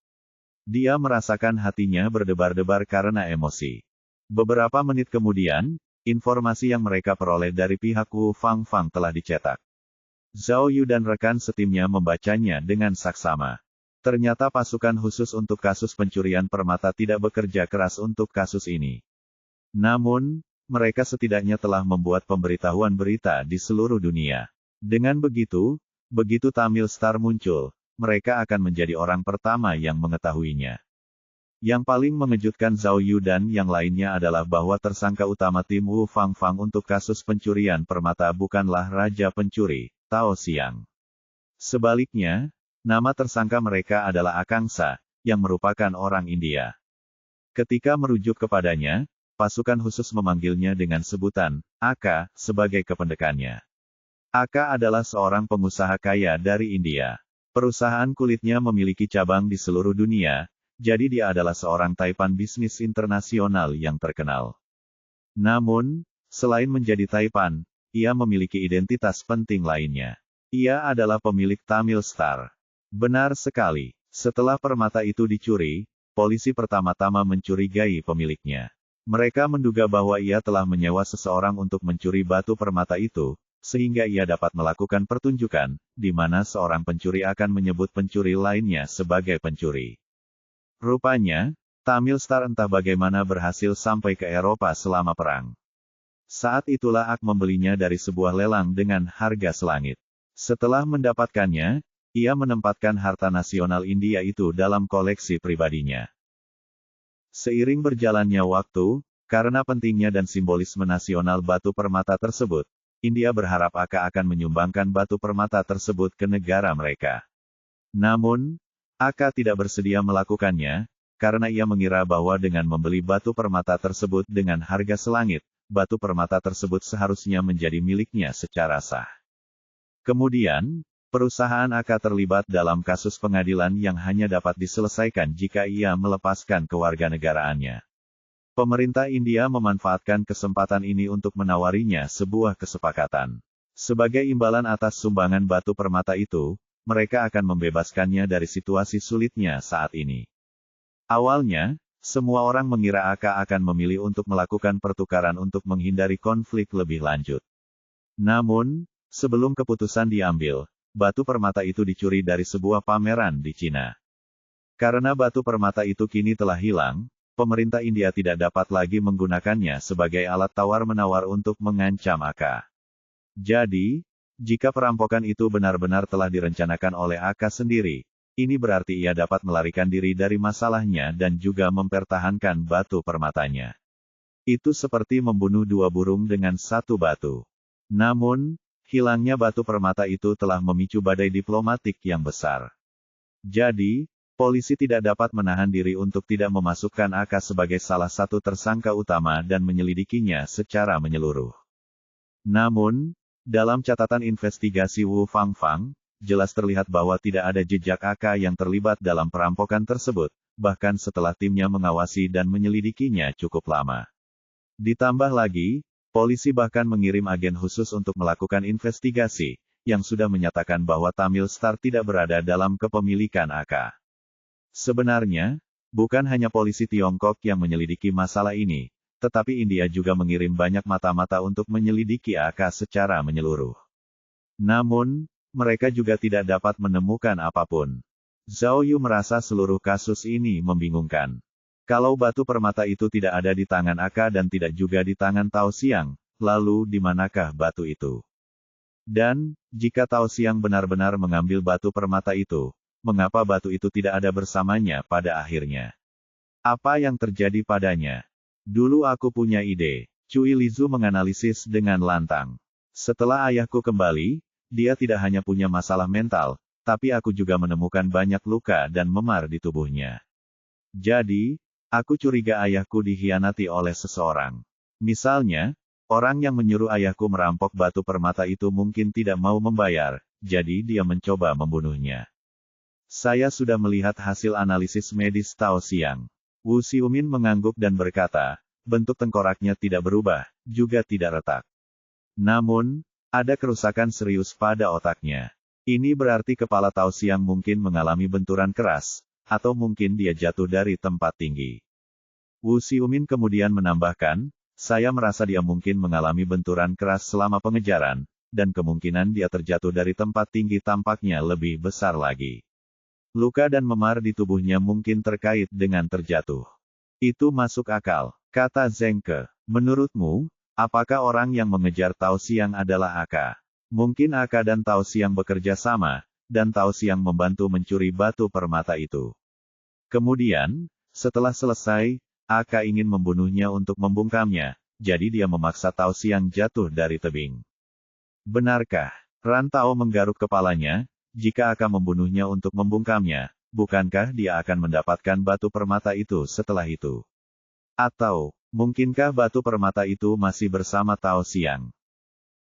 Dia merasakan hatinya berdebar-debar karena emosi. Beberapa menit kemudian, informasi yang mereka peroleh dari pihak Wu Fangfang telah dicetak. Zhao Yu dan rekan setimnya membacanya dengan saksama. Ternyata pasukan khusus untuk kasus pencurian permata tidak bekerja keras untuk kasus ini. Namun, mereka setidaknya telah membuat pemberitahuan berita di seluruh dunia. Dengan begitu, begitu Tamil Star muncul, mereka akan menjadi orang pertama yang mengetahuinya. Yang paling mengejutkan Zhao Yu dan yang lainnya adalah bahwa tersangka utama tim Wu Fangfang untuk kasus pencurian permata bukanlah Raja Pencuri, Tao Xiang. Sebaliknya, nama tersangka mereka adalah Akangsa, yang merupakan orang India. Ketika merujuk kepadanya, pasukan khusus memanggilnya dengan sebutan, Aka, sebagai kependekannya. Aka adalah seorang pengusaha kaya dari India. Perusahaan kulitnya memiliki cabang di seluruh dunia, jadi dia adalah seorang taipan bisnis internasional yang terkenal. Namun, selain menjadi taipan, ia memiliki identitas penting lainnya. Ia adalah pemilik Tamil Star. Benar sekali. Setelah permata itu dicuri, polisi pertama-tama mencurigai pemiliknya. Mereka menduga bahwa ia telah menyewa seseorang untuk mencuri batu permata itu, sehingga ia dapat melakukan pertunjukan, di mana seorang pencuri akan menyebut pencuri lainnya sebagai pencuri. Rupanya, Tamil Star entah bagaimana berhasil sampai ke Eropa selama perang. Saat itulah Ak membelinya dari sebuah lelang dengan harga selangit. Setelah mendapatkannya, ia menempatkan harta nasional India itu dalam koleksi pribadinya. Seiring berjalannya waktu, karena pentingnya dan simbolisme nasional batu permata tersebut, India berharap Aka akan menyumbangkan batu permata tersebut ke negara mereka. Namun, Aka tidak bersedia melakukannya, karena ia mengira bahwa dengan membeli batu permata tersebut dengan harga selangit, batu permata tersebut seharusnya menjadi miliknya secara sah. Kemudian, perusahaan Aka terlibat dalam kasus pengadilan yang hanya dapat diselesaikan jika ia melepaskan kewarganegaraannya. Pemerintah India memanfaatkan kesempatan ini untuk menawarinya sebuah kesepakatan. Sebagai imbalan atas sumbangan batu permata itu, mereka akan membebaskannya dari situasi sulitnya saat ini. Awalnya, semua orang mengira Aka akan memilih untuk melakukan pertukaran untuk menghindari konflik lebih lanjut. Namun, sebelum keputusan diambil, batu permata itu dicuri dari sebuah pameran di Cina. Karena batu permata itu kini telah hilang, pemerintah India tidak dapat lagi menggunakannya sebagai alat tawar-menawar untuk mengancam Aka. Jadi, jika perampokan itu benar-benar telah direncanakan oleh Aka sendiri, ini berarti ia dapat melarikan diri dari masalahnya dan juga mempertahankan batu permatanya. Itu seperti membunuh dua burung dengan satu batu. Namun, hilangnya batu permata itu telah memicu badai diplomatik yang besar. Jadi, polisi tidak dapat menahan diri untuk tidak memasukkan Aka sebagai salah satu tersangka utama dan menyelidikinya secara menyeluruh. Namun, dalam catatan investigasi Wu Fangfang, jelas terlihat bahwa tidak ada jejak Aka yang terlibat dalam perampokan tersebut, bahkan setelah timnya mengawasi dan menyelidikinya cukup lama. Ditambah lagi, polisi bahkan mengirim agen khusus untuk melakukan investigasi, yang sudah menyatakan bahwa Tamil Star tidak berada dalam kepemilikan Aka. Sebenarnya, bukan hanya polisi Tiongkok yang menyelidiki masalah ini, tetapi India juga mengirim banyak mata-mata untuk menyelidiki Aka secara menyeluruh. Namun, mereka juga tidak dapat menemukan apapun. Zhao Yu merasa seluruh kasus ini membingungkan. Kalau batu permata itu tidak ada di tangan Aka dan tidak juga di tangan Tao Xiang, lalu di manakah batu itu? Dan, jika Tao Xiang benar-benar mengambil batu permata itu, mengapa batu itu tidak ada bersamanya pada akhirnya? Apa yang terjadi padanya? Dulu aku punya ide. Cui Lizu menganalisis dengan lantang. Setelah ayahku kembali, dia tidak hanya punya masalah mental, tapi aku juga menemukan banyak luka dan memar di tubuhnya. Jadi, aku curiga ayahku dikhianati oleh seseorang. Misalnya, orang yang menyuruh ayahku merampok batu permata itu mungkin tidak mau membayar, jadi dia mencoba membunuhnya. Saya sudah melihat hasil analisis medis Tao Xiang. Wu Xiumin mengangguk dan berkata, bentuk tengkoraknya tidak berubah, juga tidak retak. Namun, ada kerusakan serius pada otaknya. Ini berarti kepala Tao Xiang mungkin mengalami benturan keras, atau mungkin dia jatuh dari tempat tinggi. Wu Xiumin kemudian menambahkan, saya merasa dia mungkin mengalami benturan keras selama pengejaran, dan kemungkinan dia terjatuh dari tempat tinggi tampaknya lebih besar lagi. Luka dan memar di tubuhnya mungkin terkait dengan terjatuh. Itu masuk akal, kata Zheng Ke. Menurutmu, apakah orang yang mengejar Tao Xiang adalah Aka? Mungkin Aka dan Tao Xiang bekerja sama, dan Tao Xiang membantu mencuri batu permata itu. Kemudian, setelah selesai, Aka ingin membunuhnya untuk membungkamnya, jadi dia memaksa Tao Xiang jatuh dari tebing. Benarkah? Ran Tao menggaruk kepalanya. Jika Aka membunuhnya untuk membungkamnya, bukankah dia akan mendapatkan batu permata itu setelah itu? Atau, mungkinkah batu permata itu masih bersama Tao Xiang?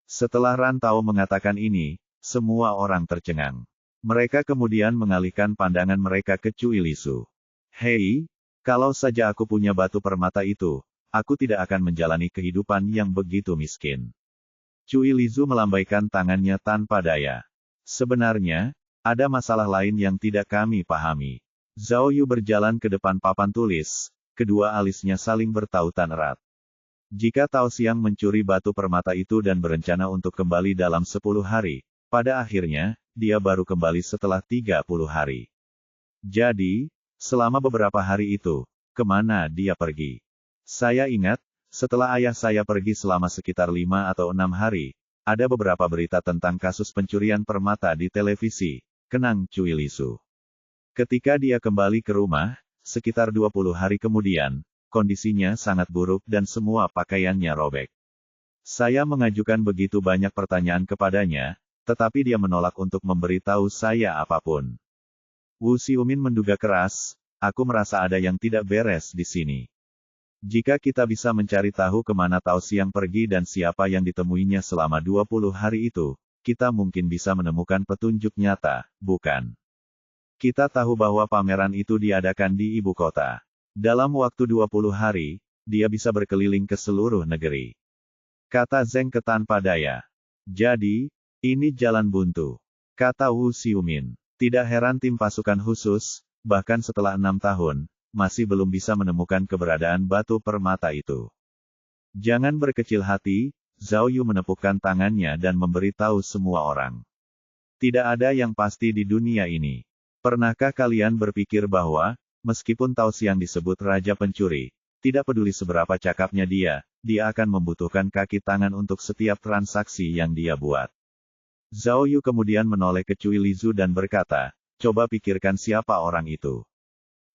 Setelah Ran Tao mengatakan ini, semua orang tercengang. Mereka kemudian mengalihkan pandangan mereka ke Cui Lizu. Hei, kalau saja aku punya batu permata itu, aku tidak akan menjalani kehidupan yang begitu miskin. Cui Lizu melambaikan tangannya tanpa daya. Sebenarnya, ada masalah lain yang tidak kami pahami. Zhao Yu berjalan ke depan papan tulis, kedua alisnya saling bertautan erat. Jika Tao Xiang mencuri batu permata itu dan berencana untuk kembali dalam 10 hari, pada akhirnya, dia baru kembali setelah 30 hari. Jadi, selama beberapa hari itu, kemana dia pergi? Saya ingat, setelah ayah saya pergi selama sekitar 5 atau 6 hari, ada beberapa berita tentang kasus pencurian permata di televisi, kenang Cui Lizu. Ketika dia kembali ke rumah, sekitar 20 hari kemudian, kondisinya sangat buruk dan semua pakaiannya robek. Saya mengajukan begitu banyak pertanyaan kepadanya, tetapi dia menolak untuk memberitahu saya apapun. Wu Xiumin menduga keras, aku merasa ada yang tidak beres di sini. Jika kita bisa mencari tahu kemana Tao Xiang pergi dan siapa yang ditemuinya selama 20 hari itu, kita mungkin bisa menemukan petunjuk nyata, bukan? Kita tahu bahwa pameran itu diadakan di ibu kota. Dalam waktu 20 hari, dia bisa berkeliling ke seluruh negeri. Kata Zeng Ke tanpa daya. Jadi, ini jalan buntu. Kata Wu Xiumin. Tidak heran tim pasukan khusus, bahkan setelah 6 tahun, masih belum bisa menemukan keberadaan batu permata itu. Jangan berkecil hati, Zhao Yu menepukkan tangannya dan memberitahu semua orang. Tidak ada yang pasti di dunia ini. Pernahkah kalian berpikir bahwa, meskipun Tao Xiang disebut Raja Pencuri, tidak peduli seberapa cakapnya dia akan membutuhkan kaki tangan untuk setiap transaksi yang dia buat. Zhao Yu kemudian menoleh ke Cui Lizu dan berkata, coba pikirkan siapa orang itu.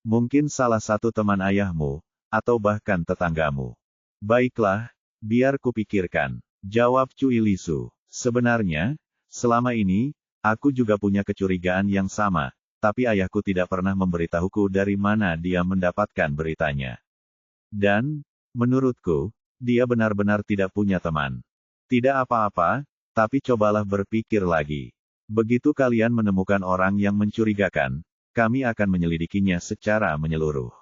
Mungkin salah satu teman ayahmu, atau bahkan tetanggamu. Baiklah, biar kupikirkan, jawab Cui Lizu. Sebenarnya, selama ini, aku juga punya kecurigaan yang sama, tapi ayahku tidak pernah memberitahuku dari mana dia mendapatkan beritanya. Dan, menurutku, dia benar-benar tidak punya teman. Tidak apa-apa, tapi cobalah berpikir lagi. Begitu kalian menemukan orang yang mencurigakan, kami akan menyelidikinya secara menyeluruh.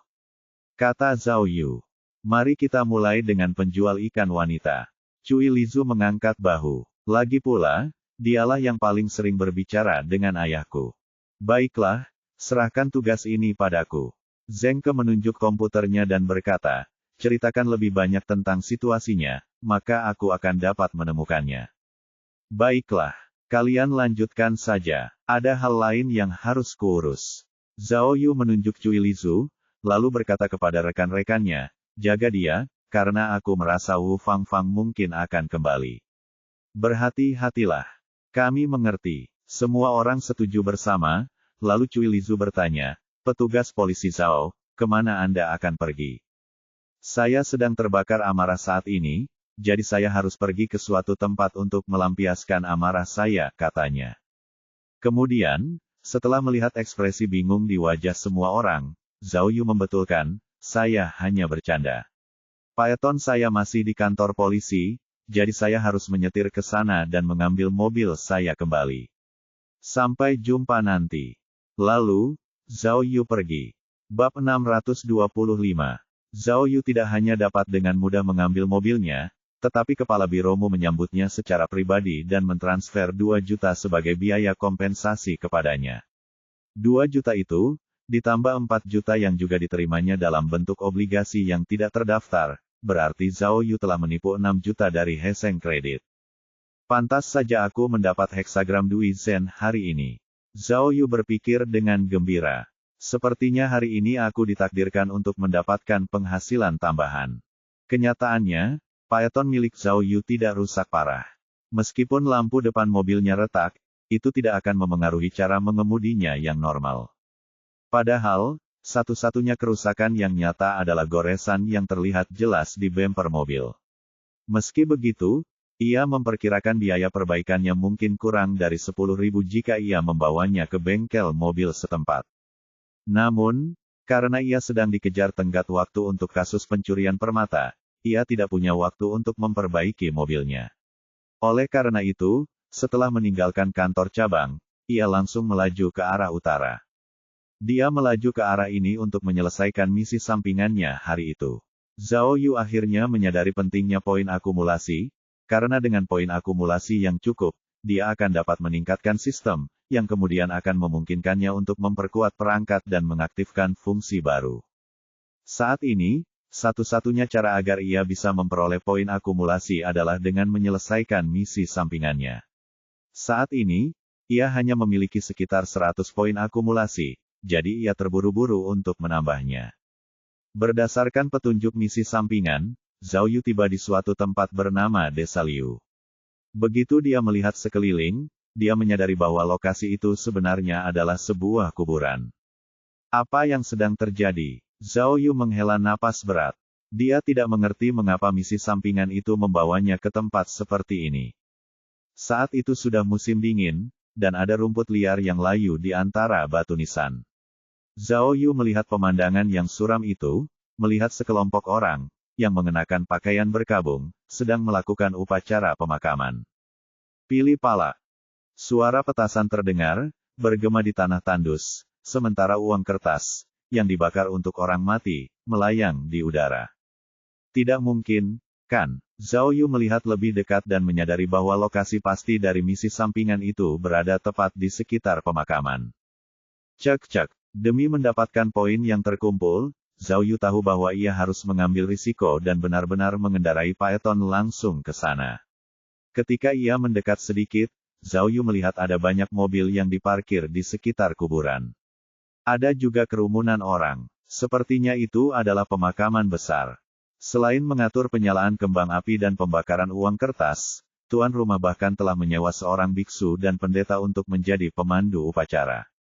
Kata Zhao Yu. Mari kita mulai dengan penjual ikan wanita. Cui Lizu mengangkat bahu. Lagi pula, dialah yang paling sering berbicara dengan ayahku. Baiklah, serahkan tugas ini padaku. Zeng Ke menunjuk komputernya dan berkata, ceritakan lebih banyak tentang situasinya, maka aku akan dapat menemukannya. Baiklah, kalian lanjutkan saja, ada hal lain yang harus kuurus. Zhao Yu menunjuk Cui Lizu, lalu berkata kepada rekan-rekannya, jaga dia, karena aku merasa Wu Fangfang mungkin akan kembali. Berhati-hatilah. Kami mengerti. Semua orang setuju bersama, lalu Cui Lizu bertanya, petugas polisi Zhao, kemana Anda akan pergi? Saya sedang terbakar amarah saat ini, jadi saya harus pergi ke suatu tempat untuk melampiaskan amarah saya, katanya. Kemudian, setelah melihat ekspresi bingung di wajah semua orang, Zhao Yu membetulkan, saya hanya bercanda. Paeton saya masih di kantor polisi, jadi saya harus menyetir ke sana dan mengambil mobil saya kembali. Sampai jumpa nanti. Lalu, Zhao Yu pergi. Bab 625. Zhao Yu tidak hanya dapat dengan mudah mengambil mobilnya, tetapi kepala biromu menyambutnya secara pribadi dan mentransfer 2 juta sebagai biaya kompensasi kepadanya. 2 juta itu, ditambah 4 juta yang juga diterimanya dalam bentuk obligasi yang tidak terdaftar, berarti Zhao Yu telah menipu 6 juta dari Heseng Kredit. Pantas saja aku mendapat heksagram Dui Zen hari ini. Zhao Yu berpikir dengan gembira. Sepertinya hari ini aku ditakdirkan untuk mendapatkan penghasilan tambahan. Kenyataannya, Paeton milik Zhao Yu tidak rusak parah. Meskipun lampu depan mobilnya retak, itu tidak akan memengaruhi cara mengemudinya yang normal. Padahal, satu-satunya kerusakan yang nyata adalah goresan yang terlihat jelas di bemper mobil. Meski begitu, ia memperkirakan biaya perbaikannya mungkin kurang dari 10.000 jika ia membawanya ke bengkel mobil setempat. Namun, karena ia sedang dikejar tenggat waktu untuk kasus pencurian permata, ia tidak punya waktu untuk memperbaiki mobilnya. Oleh karena itu, setelah meninggalkan kantor cabang, ia langsung melaju ke arah utara. Dia melaju ke arah ini untuk menyelesaikan misi sampingannya hari itu. Zhao Yu akhirnya menyadari pentingnya poin akumulasi, karena dengan poin akumulasi yang cukup, dia akan dapat meningkatkan sistem, yang kemudian akan memungkinkannya untuk memperkuat perangkat dan mengaktifkan fungsi baru. Saat ini, satu-satunya cara agar ia bisa memperoleh poin akumulasi adalah dengan menyelesaikan misi sampingannya. Saat ini, ia hanya memiliki sekitar 100 poin akumulasi, jadi ia terburu-buru untuk menambahnya. Berdasarkan petunjuk misi sampingan, Zhao Yu tiba di suatu tempat bernama Desa Liu. Begitu dia melihat sekeliling, dia menyadari bahwa lokasi itu sebenarnya adalah sebuah kuburan. Apa yang sedang terjadi? Zhao Yu menghela napas berat. Dia tidak mengerti mengapa misi sampingan itu membawanya ke tempat seperti ini. Saat itu sudah musim dingin, dan ada rumput liar yang layu di antara batu nisan. Zhao Yu melihat pemandangan yang suram itu, melihat sekelompok orang, yang mengenakan pakaian berkabung, sedang melakukan upacara pemakaman. Pilih pala. Suara petasan terdengar, bergema di tanah tandus, sementara uang kertas, yang dibakar untuk orang mati, melayang di udara. Tidak mungkin, kan? Zhao Yu melihat lebih dekat dan menyadari bahwa lokasi pasti dari misi sampingan itu berada tepat di sekitar pemakaman. Cek-cek. Demi mendapatkan poin yang terkumpul, Zhao Yu tahu bahwa ia harus mengambil risiko dan benar-benar mengendarai Phaeton langsung ke sana. Ketika ia mendekat sedikit, Zhao Yu melihat ada banyak mobil yang diparkir di sekitar kuburan. Ada juga kerumunan orang. Sepertinya itu adalah pemakaman besar. Selain mengatur penyalaan kembang api dan pembakaran uang kertas, tuan rumah bahkan telah menyewa seorang biksu dan pendeta untuk menjadi pemandu upacara.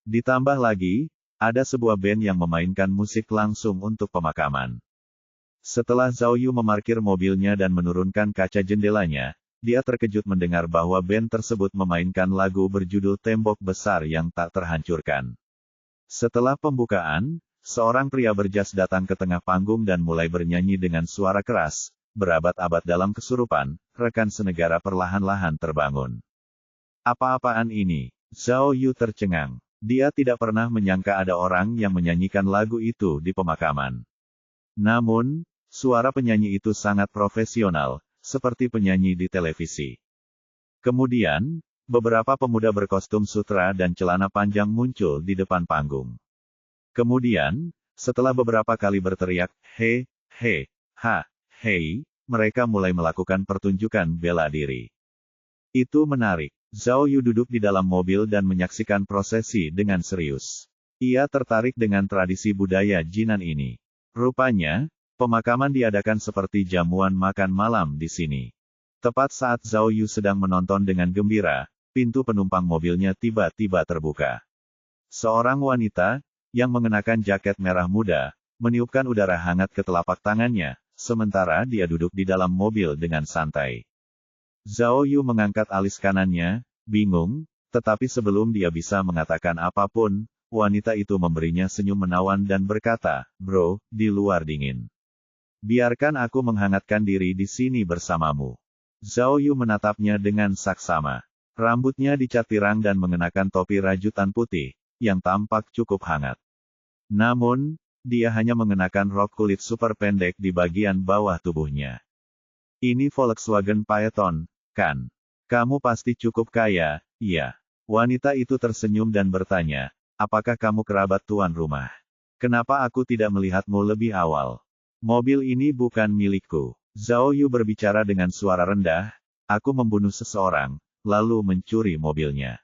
Ditambah lagi, ada sebuah band yang memainkan musik langsung untuk pemakaman. Setelah Zhao Yu memarkir mobilnya dan menurunkan kaca jendelanya, dia terkejut mendengar bahwa band tersebut memainkan lagu berjudul Tembok Besar yang Tak Terhancurkan. Setelah pembukaan, seorang pria berjas datang ke tengah panggung dan mulai bernyanyi dengan suara keras, berabad-abad dalam kesurupan, rekan senegara perlahan-lahan terbangun. Apa-apaan ini? Zhao Yu tercengang. Dia tidak pernah menyangka ada orang yang menyanyikan lagu itu di pemakaman. Namun, suara penyanyi itu sangat profesional, seperti penyanyi di televisi. Kemudian, beberapa pemuda berkostum sutra dan celana panjang muncul di depan panggung. Kemudian, setelah beberapa kali berteriak, "He, he, ha, hei," mereka mulai melakukan pertunjukan bela diri. Itu menarik. Zhao Yu duduk di dalam mobil dan menyaksikan prosesi dengan serius. Ia tertarik dengan tradisi budaya Jinan ini. Rupanya, pemakaman diadakan seperti jamuan makan malam di sini. Tepat saat Zhao Yu sedang menonton dengan gembira, pintu penumpang mobilnya tiba-tiba terbuka. Seorang wanita, yang mengenakan jaket merah muda, meniupkan udara hangat ke telapak tangannya, sementara dia duduk di dalam mobil dengan santai. Zhao Yu mengangkat alis kanannya, bingung, tetapi sebelum dia bisa mengatakan apapun, wanita itu memberinya senyum menawan dan berkata, "Bro, di luar dingin. Biarkan aku menghangatkan diri di sini bersamamu." Zhao Yu menatapnya dengan saksama. Rambutnya dicat pirang dan mengenakan topi rajutan putih, yang tampak cukup hangat. Namun, dia hanya mengenakan rok kulit super pendek di bagian bawah tubuhnya. "Ini Volkswagen Phaeton, kan? Kamu pasti cukup kaya, iya?" Wanita itu tersenyum dan bertanya, "Apakah kamu kerabat tuan rumah? Kenapa aku tidak melihatmu lebih awal? Mobil ini bukan milikku." Zhao Yu berbicara dengan suara rendah, "Aku membunuh seseorang, lalu mencuri mobilnya.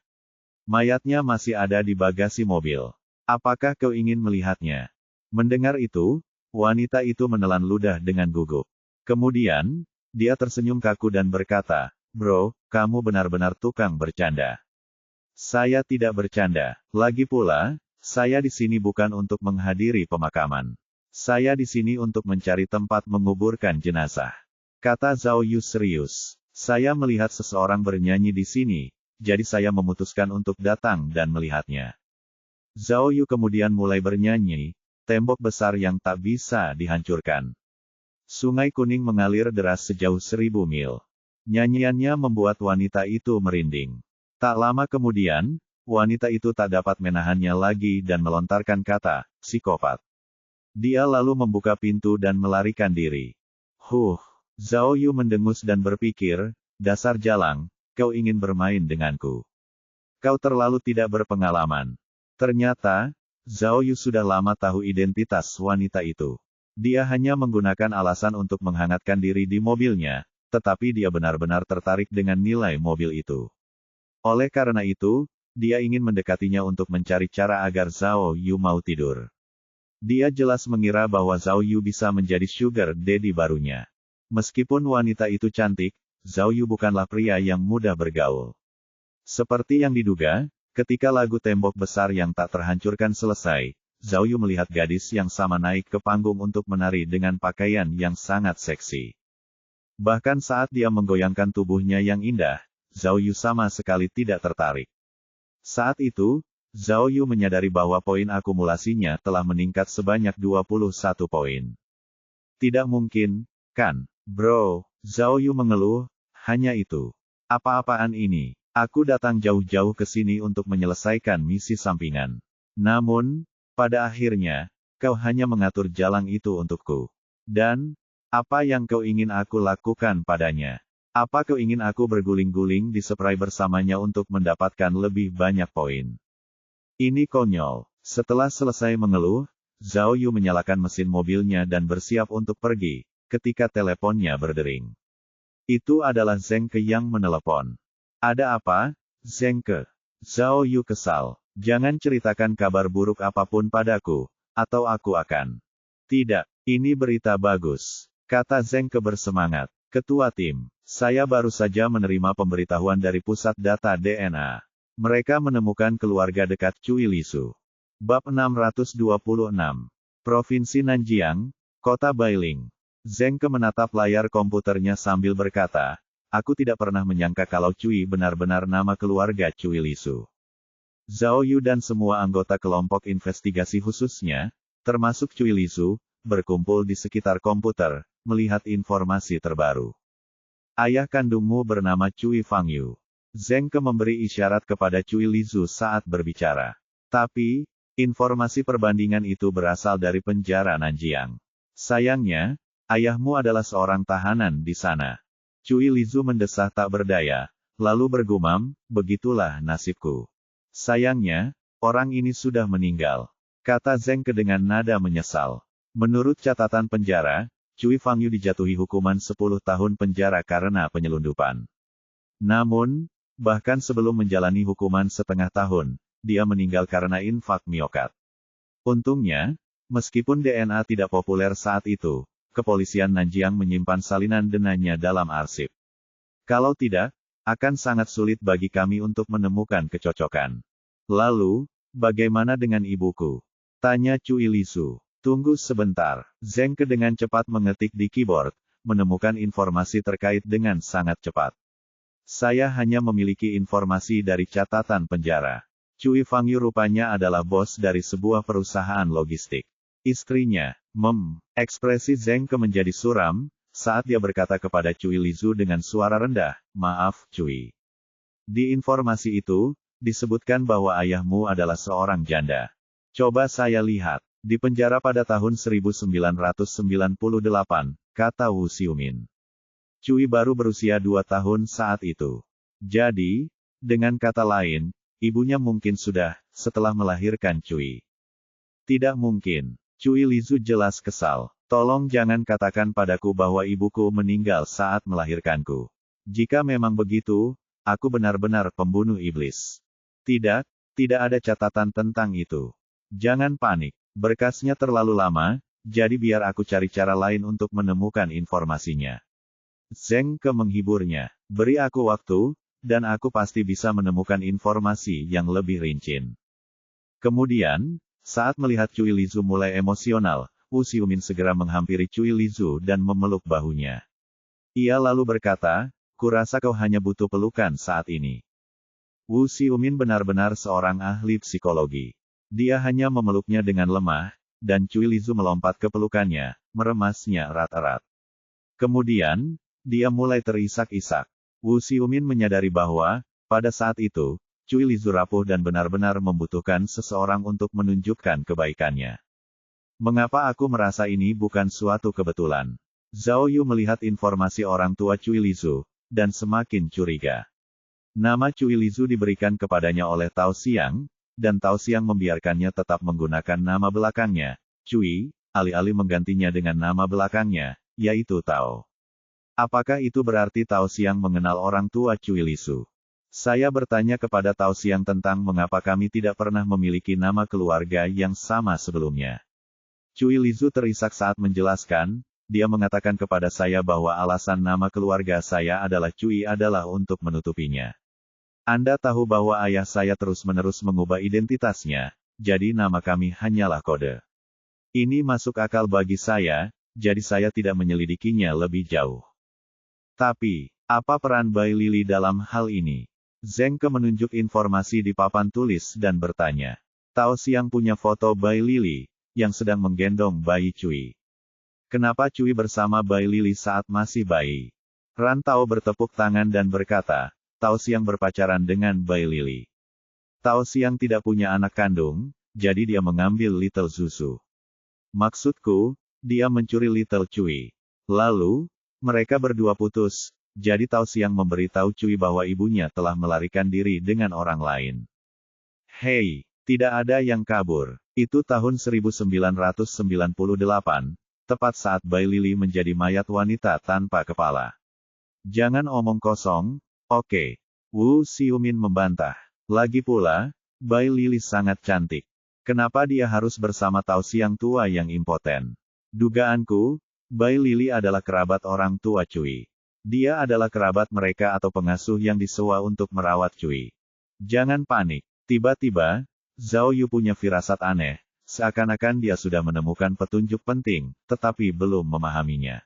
Mayatnya masih ada di bagasi mobil. Apakah kau ingin melihatnya?" Mendengar itu, wanita itu menelan ludah dengan gugup. Kemudian, dia tersenyum kaku dan berkata, "Bro, kamu benar-benar tukang bercanda." "Saya tidak bercanda. Lagi pula, saya di sini bukan untuk menghadiri pemakaman. Saya di sini untuk mencari tempat menguburkan jenazah," kata Zhao Yu serius. "Saya melihat seseorang bernyanyi di sini, jadi saya memutuskan untuk datang dan melihatnya." Zhao Yu kemudian mulai bernyanyi, "Tembok besar yang tak bisa dihancurkan. Sungai kuning mengalir deras sejauh 1000 mil." Nyanyiannya membuat wanita itu merinding. Tak lama kemudian, wanita itu tak dapat menahannya lagi dan melontarkan kata, "Psikopat." Dia lalu membuka pintu dan melarikan diri. Zhao Yu mendengus dan berpikir, "Dasar jalang, kau ingin bermain denganku. Kau terlalu tidak berpengalaman." Ternyata, Zhao Yu sudah lama tahu identitas wanita itu. Dia hanya menggunakan alasan untuk menghangatkan diri di mobilnya, tetapi dia benar-benar tertarik dengan nilai mobil itu. Oleh karena itu, dia ingin mendekatinya untuk mencari cara agar Zhao Yu mau tidur. Dia jelas mengira bahwa Zhao Yu bisa menjadi sugar daddy barunya. Meskipun wanita itu cantik, Zhao Yu bukanlah pria yang mudah bergaul. Seperti yang diduga, ketika lagu Tembok Besar yang Tak Terhancurkan selesai, Zhao Yu melihat gadis yang sama naik ke panggung untuk menari dengan pakaian yang sangat seksi. Bahkan saat dia menggoyangkan tubuhnya yang indah, Zhao Yu sama sekali tidak tertarik. Saat itu, Zhao Yu menyadari bahwa poin akumulasinya telah meningkat sebanyak 21 poin. "Tidak mungkin, kan, bro?" Zhao Yu mengeluh, "Hanya itu. Apa-apaan ini? Aku datang jauh-jauh ke sini untuk menyelesaikan misi sampingan. Namun, pada akhirnya, kau hanya mengatur jalang itu untukku. Dan, Apa yang kau ingin aku lakukan padanya? Apa kau ingin aku berguling-guling di spray bersamanya untuk mendapatkan lebih banyak poin? Ini konyol. Setelah selesai mengeluh, Zhao Yu menyalakan mesin mobilnya dan bersiap untuk pergi, ketika teleponnya berdering. Itu adalah Zheng Ke yang menelepon. Ada apa, Zheng Ke? Zhao Yu kesal. Jangan ceritakan kabar buruk apapun padaku, atau aku akan. Tidak, ini berita bagus, kata Zheng Ke bersemangat. Ketua tim, saya baru saja menerima pemberitahuan dari pusat data DNA. Mereka menemukan keluarga dekat Cui Lisu. Bab 626. Provinsi Nanjiang, Kota Bailing. Zheng Ke menatap layar komputernya sambil berkata, aku tidak pernah menyangka kalau Cui benar-benar nama keluarga Cui Lisu. Zhao Yu dan semua anggota kelompok investigasi khususnya, termasuk Cui Lisu, berkumpul di sekitar komputer, melihat informasi terbaru. Ayah kandungmu bernama Cui Fangyu. Zheng Ke memberi isyarat kepada Cui Lisu saat berbicara. Tapi, informasi perbandingan itu berasal dari penjara Nanjiang. Sayangnya, ayahmu adalah seorang tahanan di sana. Cui Lisu mendesah tak berdaya, lalu bergumam, begitulah nasibku. Sayangnya, orang ini sudah meninggal, kata Zheng Ke dengan nada menyesal. Menurut catatan penjara, Cui Fangyu dijatuhi hukuman 10 tahun penjara karena penyelundupan. Namun, bahkan sebelum menjalani hukuman setengah tahun, dia meninggal karena infak miokard. Untungnya, meskipun DNA tidak populer saat itu, kepolisian Nanjiang menyimpan salinan denanya dalam arsip. Kalau tidak, akan sangat sulit bagi kami untuk menemukan kecocokan. Lalu, bagaimana dengan ibuku? Tanya Cui Lisu. Tunggu sebentar. Zheng Ke dengan cepat mengetik di keyboard, menemukan informasi terkait dengan sangat cepat. Saya hanya memiliki informasi dari catatan penjara. Cui Fangyu rupanya adalah bos dari sebuah perusahaan logistik. Istrinya, ekspresi Zheng Ke menjadi suram, saat dia berkata kepada Cui Lisu dengan suara rendah, maaf, Cui. Di informasi itu, disebutkan bahwa ayahmu adalah seorang janda. Coba saya lihat, di penjara pada tahun 1998, kata Wu Xiumin. Cui baru berusia 2 tahun saat itu. Jadi, dengan kata lain, ibunya mungkin sudah, setelah melahirkan Cui. Tidak mungkin. Cui Lisu jelas kesal. Tolong jangan katakan padaku bahwa ibuku meninggal saat melahirkanku. Jika memang begitu, aku benar-benar pembunuh iblis. Tidak ada catatan tentang itu. Jangan panik, berkasnya terlalu lama, jadi biar aku cari cara lain untuk menemukan informasinya. Zheng Ke menghiburnya. Beri aku waktu, dan aku pasti bisa menemukan informasi yang lebih rinci. Kemudian, saat melihat Cui Lisu mulai emosional, Wu Xiumin segera menghampiri Cui Lisu dan memeluk bahunya. Ia lalu berkata, kurasa kau hanya butuh pelukan saat ini. Wu Xiumin benar-benar seorang ahli psikologi. Dia hanya memeluknya dengan lemah, dan Cui Lisu melompat ke pelukannya, meremasnya erat-erat. Kemudian, dia mulai terisak-isak. Wu Xiumin menyadari bahwa, pada saat itu, Cui Lisu rapuh dan benar-benar membutuhkan seseorang untuk menunjukkan kebaikannya. Mengapa aku merasa ini bukan suatu kebetulan? Zhao Yu melihat informasi orang tua Cui Lisu, dan semakin curiga. Nama Cui Lisu diberikan kepadanya oleh Tao Xiang, dan Tao Xiang membiarkannya tetap menggunakan nama belakangnya, Cui, alih-alih menggantinya dengan nama belakangnya, yaitu Tao. Apakah itu berarti Tao Xiang mengenal orang tua Cui Lisu? Saya bertanya kepada Tao Xiang tentang mengapa kami tidak pernah memiliki nama keluarga yang sama sebelumnya. Cui Lisu terisak saat menjelaskan, dia mengatakan kepada saya bahwa alasan nama keluarga saya adalah Cui adalah untuk menutupinya. Anda tahu bahwa ayah saya terus-menerus mengubah identitasnya, jadi nama kami hanyalah kode. Ini masuk akal bagi saya, jadi saya tidak menyelidikinya lebih jauh. Tapi, apa peran Bai Lili dalam hal ini? Zheng Ke menunjuk informasi di papan tulis dan bertanya. Tao Xiang punya foto Bai Lili, yang sedang menggendong bayi Cui. Kenapa Cui bersama Bai Lili saat masih bayi? Ran Tao bertepuk tangan dan berkata, Tao Xiang berpacaran dengan Bai Lili. Tao Xiang tidak punya anak kandung, jadi dia mengambil Little Zuzu. Maksudku, dia mencuri Little Cui. Lalu, mereka berdua putus, jadi Tao Xiang memberitahu Cui bahwa ibunya telah melarikan diri dengan orang lain. Hei, tidak ada yang kabur. Itu tahun 1998, tepat saat Bai Lili menjadi mayat wanita tanpa kepala. Jangan omong kosong, oke. Wu Xiumin membantah. Lagi pula, Bai Lili sangat cantik. Kenapa dia harus bersama Tao Xiang tua yang impoten? Dugaanku, Bai Lili adalah kerabat orang tua Cui. Dia adalah kerabat mereka atau pengasuh yang disewa untuk merawat Cui. Jangan panik. Tiba-tiba, Zhao Yu punya firasat aneh, seakan-akan dia sudah menemukan petunjuk penting, tetapi belum memahaminya.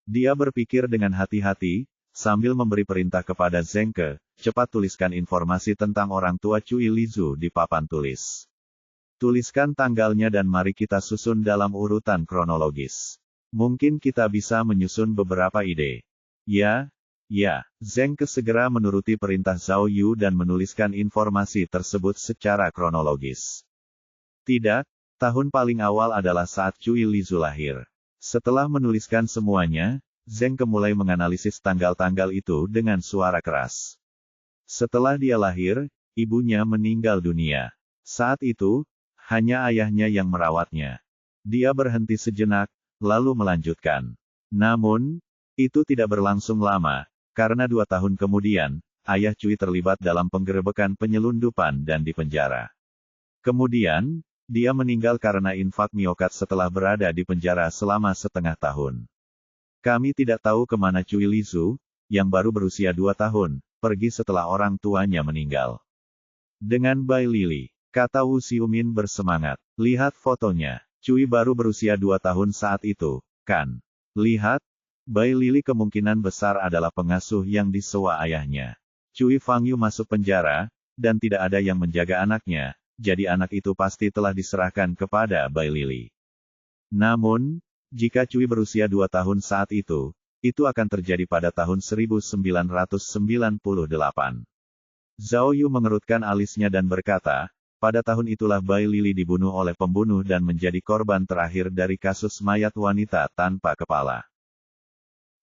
Dia berpikir dengan hati-hati, sambil memberi perintah kepada Zheng Ke, cepat tuliskan informasi tentang orang tua Cui Lizu di papan tulis. Tuliskan tanggalnya dan mari kita susun dalam urutan kronologis. Mungkin kita bisa menyusun beberapa ide. Ya. Zheng Ke segera menuruti perintah Zhao Yu dan menuliskan informasi tersebut secara kronologis. Tidak, tahun paling awal adalah saat Cui Lizu lahir. Setelah menuliskan semuanya, Zheng Ke mulai menganalisis tanggal-tanggal itu dengan suara keras. Setelah dia lahir, ibunya meninggal dunia. Saat itu, hanya ayahnya yang merawatnya. Dia berhenti sejenak, lalu melanjutkan. Namun, itu tidak berlangsung lama. Karena 2 tahun kemudian, ayah Cui terlibat dalam penggerebekan penyelundupan dan dipenjara. Kemudian, dia meninggal karena infak miokard setelah berada di penjara selama setengah tahun. Kami tidak tahu kemana Cui Lizu, yang baru berusia 2 tahun, pergi setelah orang tuanya meninggal. Dengan Bai Lili, kata Wu Xiumin bersemangat. Lihat fotonya. Cui baru berusia 2 tahun saat itu, kan? Lihat. Bai Lili kemungkinan besar adalah pengasuh yang disewa ayahnya. Cui Fangyu masuk penjara, dan tidak ada yang menjaga anaknya, jadi anak itu pasti telah diserahkan kepada Bai Lili. Namun, jika Cui berusia 2 tahun saat itu akan terjadi pada tahun 1998. Zhao Yu mengerutkan alisnya dan berkata, pada tahun itulah Bai Lili dibunuh oleh pembunuh dan menjadi korban terakhir dari kasus mayat wanita tanpa kepala.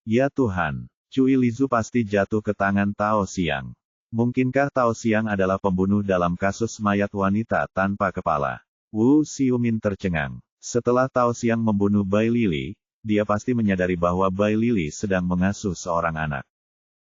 Ya Tuhan, Cui Lizu pasti jatuh ke tangan Tao Xiang. Mungkinkah Tao Xiang adalah pembunuh dalam kasus mayat wanita tanpa kepala? Wu Xiumin tercengang. Setelah Tao Xiang membunuh Bai Lili, dia pasti menyadari bahwa Bai Lili sedang mengasuh seorang anak.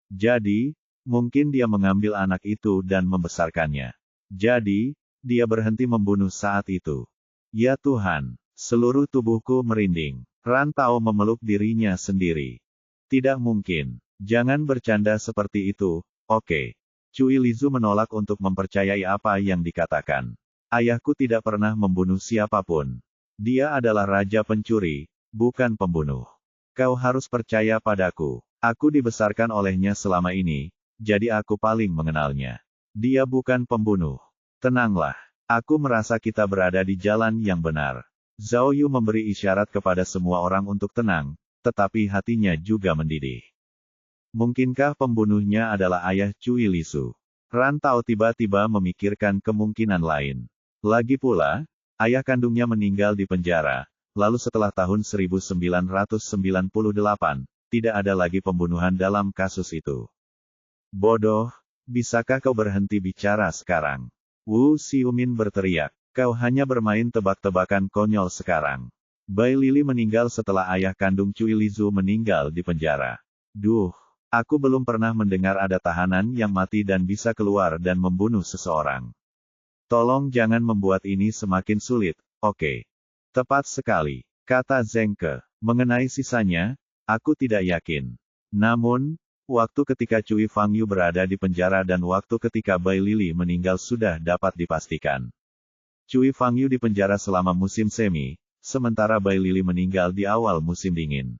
Jadi, mungkin dia mengambil anak itu dan membesarkannya. Jadi, dia berhenti membunuh saat itu. Ya Tuhan, seluruh tubuhku merinding. Ran Tao memeluk dirinya sendiri. Tidak mungkin. Jangan bercanda seperti itu, oke. Cui Lizu menolak untuk mempercayai apa yang dikatakan. Ayahku tidak pernah membunuh siapapun. Dia adalah raja pencuri, bukan pembunuh. Kau harus percaya padaku. Aku dibesarkan olehnya selama ini, jadi aku paling mengenalnya. Dia bukan pembunuh. Tenanglah. Aku merasa kita berada di jalan yang benar. Zhao Yu memberi isyarat kepada semua orang untuk tenang, tetapi hatinya juga mendidih. Mungkinkah pembunuhnya adalah ayah Cui Lizu? Ran Tao tiba-tiba memikirkan kemungkinan lain. Lagi pula, ayah kandungnya meninggal di penjara, lalu setelah tahun 1998, tidak ada lagi pembunuhan dalam kasus itu. Bodoh, bisakah kau berhenti bicara sekarang? Wu Xiumin berteriak, kau hanya bermain tebak-tebakan konyol sekarang. Bai Lili meninggal setelah ayah kandung Cui Lizu meninggal di penjara. Duh, aku belum pernah mendengar ada tahanan yang mati dan bisa keluar dan membunuh seseorang. Tolong jangan membuat ini semakin sulit, oke? Tepat sekali, kata Zheng Ke. Mengenai sisanya, aku tidak yakin. Namun, waktu ketika Cui Fangyu berada di penjara dan waktu ketika Bai Lili meninggal sudah dapat dipastikan. Cui Fangyu di penjara selama musim semi, sementara Bai Lili meninggal di awal musim dingin.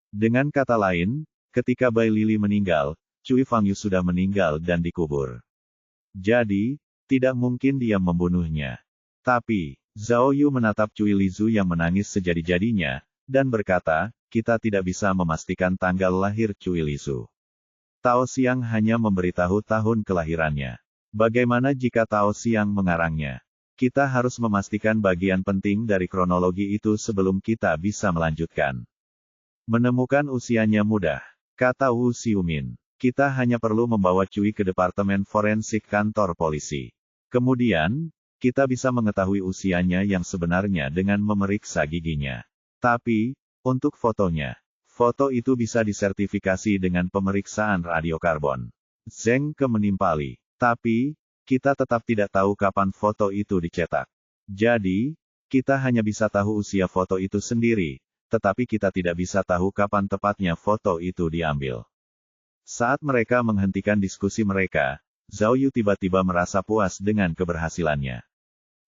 Dengan kata lain, ketika Bai Lili meninggal, Cui Fangyu sudah meninggal dan dikubur. Jadi, tidak mungkin dia membunuhnya. Tapi, Zhao Yu menatap Cui Lizu yang menangis sejadi-jadinya, dan berkata, kita tidak bisa memastikan tanggal lahir Cui Lizu. Tao Xiang hanya memberitahu tahun kelahirannya. Bagaimana jika Tao Xiang mengarangnya? Kita harus memastikan bagian penting dari kronologi itu sebelum kita bisa melanjutkan. Menemukan usianya mudah, kata Wu Xiumin. Kita hanya perlu membawa Cui ke departemen forensik kantor polisi. Kemudian, kita bisa mengetahui usianya yang sebenarnya dengan memeriksa giginya. Tapi, untuk fotonya, foto itu bisa disertifikasi dengan pemeriksaan radiokarbon. Zeng Ke menimpali. Tapi, kita tetap tidak tahu kapan foto itu dicetak. Jadi, kita hanya bisa tahu usia foto itu sendiri, tetapi kita tidak bisa tahu kapan tepatnya foto itu diambil. Saat mereka menghentikan diskusi mereka, Zhao Yu tiba-tiba merasa puas dengan keberhasilannya.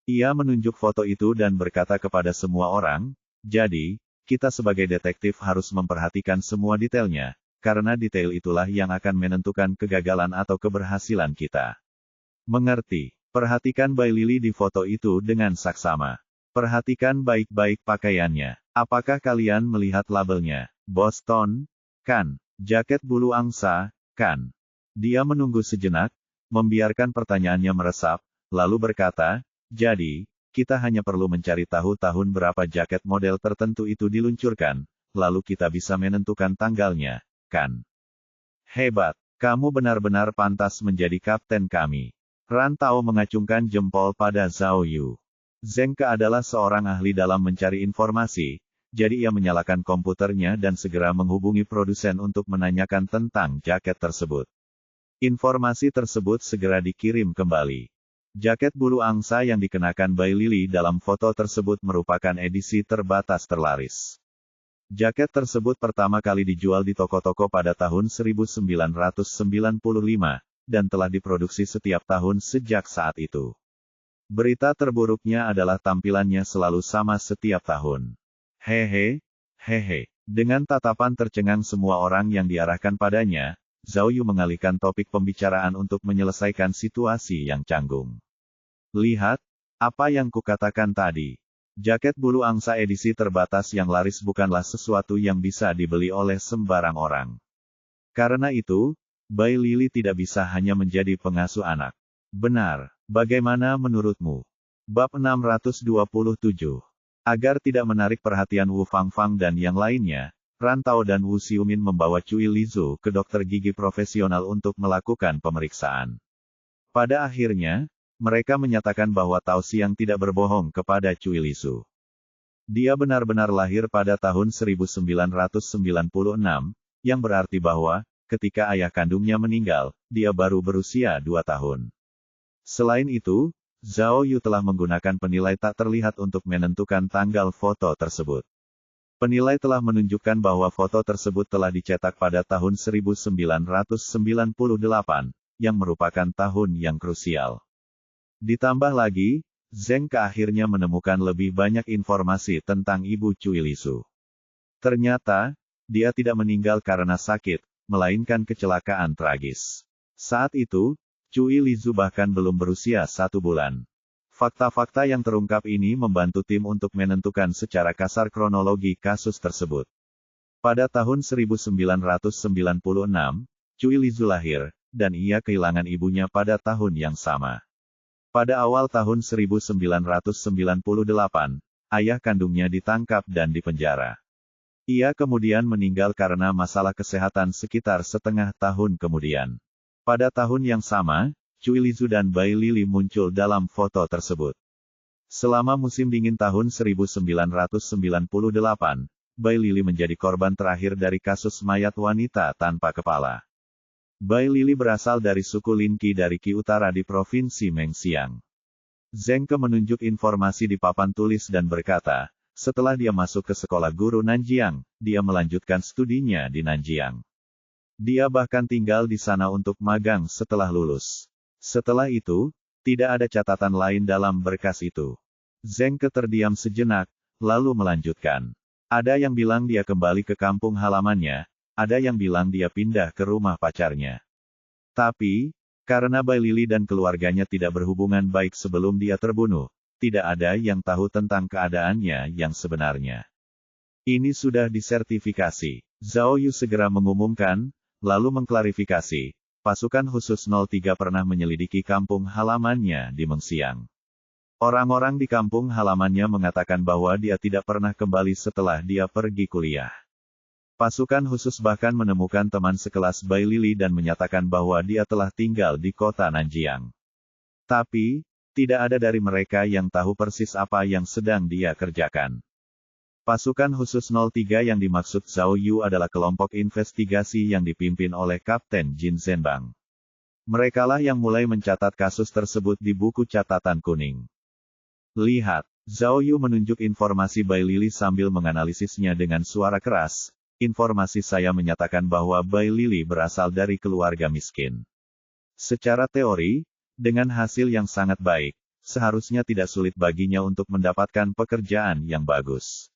Ia menunjuk foto itu dan berkata kepada semua orang, jadi, kita sebagai detektif harus memperhatikan semua detailnya, karena detail itulah yang akan menentukan kegagalan atau keberhasilan kita. Mengerti? Perhatikan Bai Lili di foto itu dengan saksama. Perhatikan baik-baik pakaiannya. Apakah kalian melihat labelnya? Boston, kan? Jaket bulu angsa, kan? Dia menunggu sejenak, membiarkan pertanyaannya meresap, lalu berkata, jadi, kita hanya perlu mencari tahu tahun berapa jaket model tertentu itu diluncurkan, lalu kita bisa menentukan tanggalnya, kan? Hebat, kamu benar-benar pantas menjadi kapten kami. Ran Tao mengacungkan jempol pada Zhao Yu. Zeng Ke adalah seorang ahli dalam mencari informasi, jadi ia menyalakan komputernya dan segera menghubungi produsen untuk menanyakan tentang jaket tersebut. Informasi tersebut segera dikirim kembali. Jaket bulu angsa yang dikenakan Bai Lili dalam foto tersebut merupakan edisi terbatas terlaris. Jaket tersebut pertama kali dijual di toko-toko pada tahun 1995, dan telah diproduksi setiap tahun sejak saat itu. Berita terburuknya adalah tampilannya selalu sama setiap tahun. Hehe, hehe. Dengan tatapan tercengang semua orang yang diarahkan padanya, Zhao Yu mengalihkan topik pembicaraan untuk menyelesaikan situasi yang canggung. Lihat, apa yang kukatakan tadi. Jaket bulu angsa edisi terbatas yang laris bukanlah sesuatu yang bisa dibeli oleh sembarang orang. Karena itu, Bai Lili tidak bisa hanya menjadi pengasuh anak. Benar, bagaimana menurutmu? Bab 627. Agar tidak menarik perhatian Wu Fangfang dan yang lainnya, Ran Tao dan Wu Xiumin membawa Cui Lizu ke dokter gigi profesional untuk melakukan pemeriksaan. Pada akhirnya, mereka menyatakan bahwa Tao Xiang tidak berbohong kepada Cui Lizu. Dia benar-benar lahir pada tahun 1996, yang berarti bahwa, ketika ayah kandungnya meninggal, dia baru berusia 2 tahun. Selain itu, Zhao Yu telah menggunakan penilai tak terlihat untuk menentukan tanggal foto tersebut. Penilai telah menunjukkan bahwa foto tersebut telah dicetak pada tahun 1998, yang merupakan tahun yang krusial. Ditambah lagi, Zeng Ke akhirnya menemukan lebih banyak informasi tentang ibu Cui Lizu. Ternyata, dia tidak meninggal karena sakit, melainkan kecelakaan tragis. Saat itu, Cui Lizu bahkan belum berusia 1 bulan. Fakta-fakta yang terungkap ini membantu tim untuk menentukan secara kasar kronologi kasus tersebut. Pada tahun 1996, Cui Lizu lahir, dan ia kehilangan ibunya pada tahun yang sama. Pada awal tahun 1998, ayah kandungnya ditangkap dan dipenjara. Ia kemudian meninggal karena masalah kesehatan sekitar setengah tahun kemudian. Pada tahun yang sama, Cui Lizu dan Bai Lili muncul dalam foto tersebut. Selama musim dingin tahun 1998, Bai Lili menjadi korban terakhir dari kasus mayat wanita tanpa kepala. Bai Lili berasal dari suku Lin Qi dari Qi Utara di Provinsi Mengxiang. Zeng Ke menunjuk informasi di papan tulis dan berkata, setelah dia masuk ke sekolah guru Nanjiang, dia melanjutkan studinya di Nanjiang. Dia bahkan tinggal di sana untuk magang setelah lulus. Setelah itu, tidak ada catatan lain dalam berkas itu. Zeng Ke terdiam sejenak, lalu melanjutkan. Ada yang bilang dia kembali ke kampung halamannya, ada yang bilang dia pindah ke rumah pacarnya. Tapi, karena Bai Lili dan keluarganya tidak berhubungan baik sebelum dia terbunuh, tidak ada yang tahu tentang keadaannya yang sebenarnya. Ini sudah disertifikasi. Zhao Yu segera mengumumkan, lalu mengklarifikasi, pasukan khusus 03 pernah menyelidiki kampung halamannya di Mengxiang. Orang-orang di kampung halamannya mengatakan bahwa dia tidak pernah kembali setelah dia pergi kuliah. Pasukan khusus bahkan menemukan teman sekelas Bai Lili dan menyatakan bahwa dia telah tinggal di kota Nanjiang. Tapi, tidak ada dari mereka yang tahu persis apa yang sedang dia kerjakan. Pasukan khusus 03 yang dimaksud Zhao Yu adalah kelompok investigasi yang dipimpin oleh Kapten Jin Zhenbang. Merekalah yang mulai mencatat kasus tersebut di buku catatan kuning. Lihat, Zhao Yu menunjuk informasi Bai Lili sambil menganalisisnya dengan suara keras. Informasi saya menyatakan bahwa Bai Lili berasal dari keluarga miskin. Secara teori, dengan hasil yang sangat baik, seharusnya tidak sulit baginya untuk mendapatkan pekerjaan yang bagus.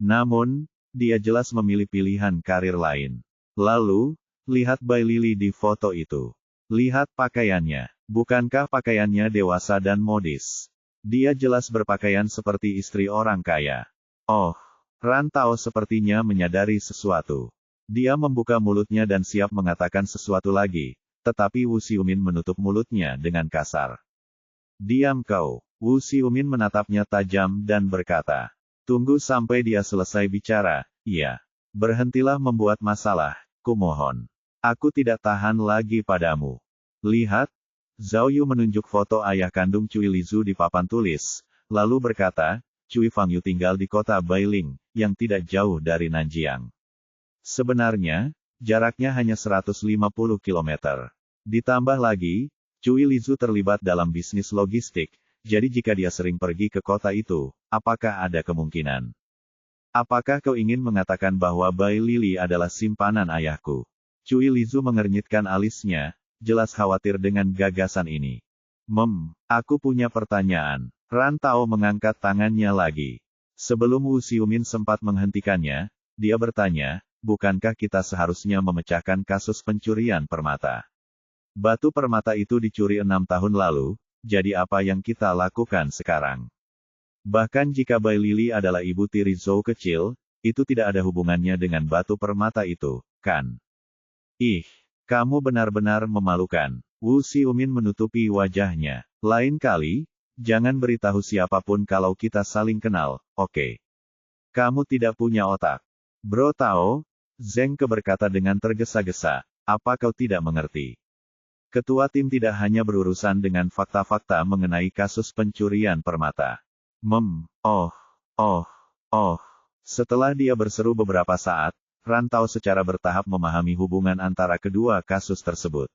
Namun, dia jelas memilih pilihan karir lain. Lalu, lihat Bai Lili di foto itu. Lihat pakaiannya. Bukankah pakaiannya dewasa dan modis? Dia jelas berpakaian seperti istri orang kaya. Oh, Ran Tao sepertinya menyadari sesuatu. Dia membuka mulutnya dan siap mengatakan sesuatu lagi, tetapi Wu Xiumin menutup mulutnya dengan kasar. Diam kau. Wu Xiumin menatapnya tajam dan berkata, tunggu sampai dia selesai bicara. Iya. Berhentilah membuat masalah, kumohon. Aku tidak tahan lagi padamu. Lihat. Zhao Yu menunjuk foto ayah kandung Cui Lizu di papan tulis, lalu berkata, Cui Fangyu tinggal di kota Bailing, yang tidak jauh dari Nanjiang. Sebenarnya, jaraknya hanya 150 km. Ditambah lagi, Cui Lizu terlibat dalam bisnis logistik, jadi jika dia sering pergi ke kota itu, apakah ada kemungkinan? Apakah kau ingin mengatakan bahwa Bai Lili adalah simpanan ayahku? Cui Lizu mengernyitkan alisnya, jelas khawatir dengan gagasan ini. Aku punya pertanyaan. Ran Tao mengangkat tangannya lagi. Sebelum Wu Xiumin sempat menghentikannya, dia bertanya, bukankah kita seharusnya memecahkan kasus pencurian permata? Batu permata itu dicuri 6 tahun lalu, jadi apa yang kita lakukan sekarang? Bahkan jika Bai Lili adalah ibu tiri Zhou kecil, itu tidak ada hubungannya dengan batu permata itu, kan? Ih, kamu benar-benar memalukan. Wu Xiumin menutupi wajahnya. Lain kali, jangan beritahu siapapun kalau kita saling kenal, oke? Kamu tidak punya otak. Bro Tao, Zheng Ke berkata dengan tergesa-gesa, apa kau tidak mengerti? Ketua tim tidak hanya berurusan dengan fakta-fakta mengenai kasus pencurian permata. Setelah dia berseru beberapa saat, Ran Tao secara bertahap memahami hubungan antara kedua kasus tersebut.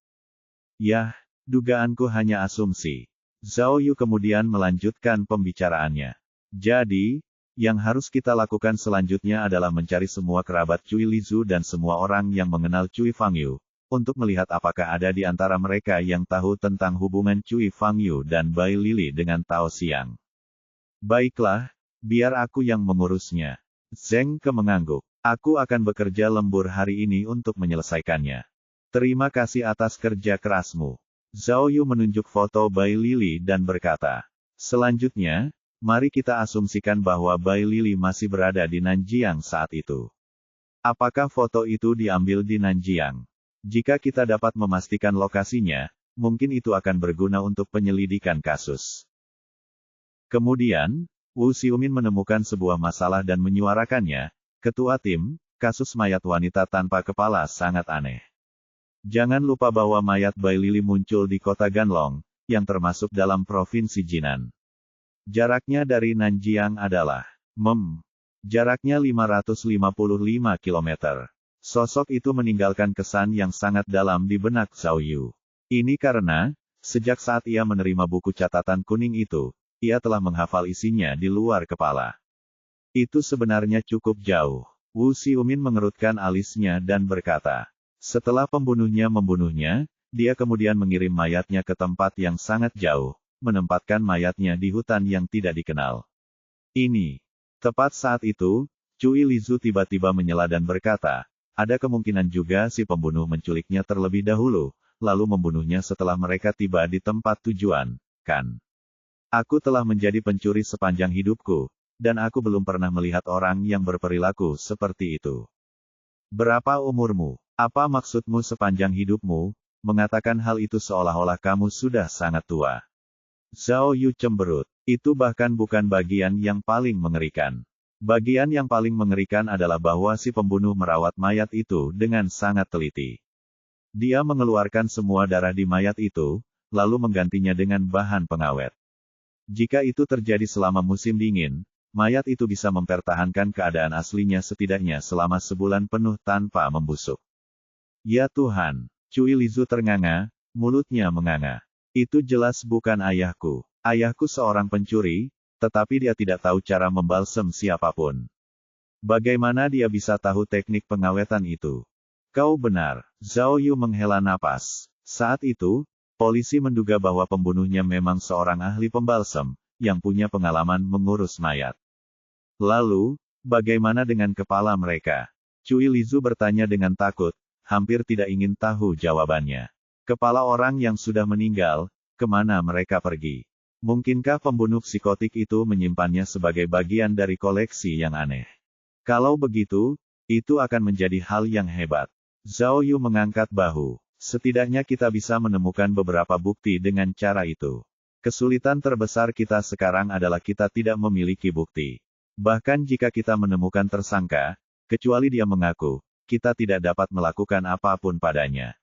Yah, dugaanku hanya asumsi. Zhao Yu kemudian melanjutkan pembicaraannya. Jadi, yang harus kita lakukan selanjutnya adalah mencari semua kerabat Cui Lizu dan semua orang yang mengenal Cui Fangyu, untuk melihat apakah ada di antara mereka yang tahu tentang hubungan Cui Fangyu dan Bai Lili dengan Tao Xiang. Baiklah, biar aku yang mengurusnya. Zheng Ke mengangguk. Aku akan bekerja lembur hari ini untuk menyelesaikannya. Terima kasih atas kerja kerasmu. Zhao Yu menunjuk foto Bai Lili dan berkata, selanjutnya, mari kita asumsikan bahwa Bai Lili masih berada di Nanjiang saat itu. Apakah foto itu diambil di Nanjiang? Jika kita dapat memastikan lokasinya, mungkin itu akan berguna untuk penyelidikan kasus. Kemudian, Wu Xiumin menemukan sebuah masalah dan menyuarakannya, Ketua tim, kasus mayat wanita tanpa kepala sangat aneh. Jangan lupa bahwa mayat Bai Lili muncul di kota Ganlong, yang termasuk dalam provinsi Jinan. Jaraknya dari Nanjiang adalah, jaraknya 555 km. Sosok itu meninggalkan kesan yang sangat dalam di benak Zhao Yu. Ini karena, sejak saat ia menerima buku catatan kuning itu, ia telah menghafal isinya di luar kepala. Itu sebenarnya cukup jauh. Wu Xiumin mengerutkan alisnya dan berkata, setelah pembunuhnya membunuhnya, dia kemudian mengirim mayatnya ke tempat yang sangat jauh, menempatkan mayatnya di hutan yang tidak dikenal. Ini. Tepat saat itu, Cui Lizu tiba-tiba menyela dan berkata, ada kemungkinan juga si pembunuh menculiknya terlebih dahulu, lalu membunuhnya setelah mereka tiba di tempat tujuan, kan? Aku telah menjadi pencuri sepanjang hidupku, dan aku belum pernah melihat orang yang berperilaku seperti itu. Berapa umurmu? Apa maksudmu sepanjang hidupmu? Mengatakan hal itu seolah-olah kamu sudah sangat tua. Zhao Yu cemberut. Itu bahkan bukan bagian yang paling mengerikan. Bagian yang paling mengerikan adalah bahwa si pembunuh merawat mayat itu dengan sangat teliti. Dia mengeluarkan semua darah di mayat itu, lalu menggantinya dengan bahan pengawet. Jika itu terjadi selama musim dingin, mayat itu bisa mempertahankan keadaan aslinya setidaknya selama sebulan penuh tanpa membusuk. Ya Tuhan, Cui Lizu ternganga, mulutnya menganga. Itu jelas bukan ayahku. Ayahku seorang pencuri, tetapi dia tidak tahu cara membalsem siapapun. Bagaimana dia bisa tahu teknik pengawetan itu? Kau benar, Zhao Yu menghela napas. Saat itu, polisi menduga bahwa pembunuhnya memang seorang ahli pembalsem, yang punya pengalaman mengurus mayat. Lalu, bagaimana dengan kepala mereka? Cui Lizu bertanya dengan takut, hampir tidak ingin tahu jawabannya. Kepala orang yang sudah meninggal, kemana mereka pergi? Mungkinkah pembunuh psikotik itu menyimpannya sebagai bagian dari koleksi yang aneh? Kalau begitu, itu akan menjadi hal yang hebat. Zhao Yu mengangkat bahu. Setidaknya kita bisa menemukan beberapa bukti dengan cara itu. Kesulitan terbesar kita sekarang adalah kita tidak memiliki bukti. Bahkan jika kita menemukan tersangka, kecuali dia mengaku, kita tidak dapat melakukan apapun padanya.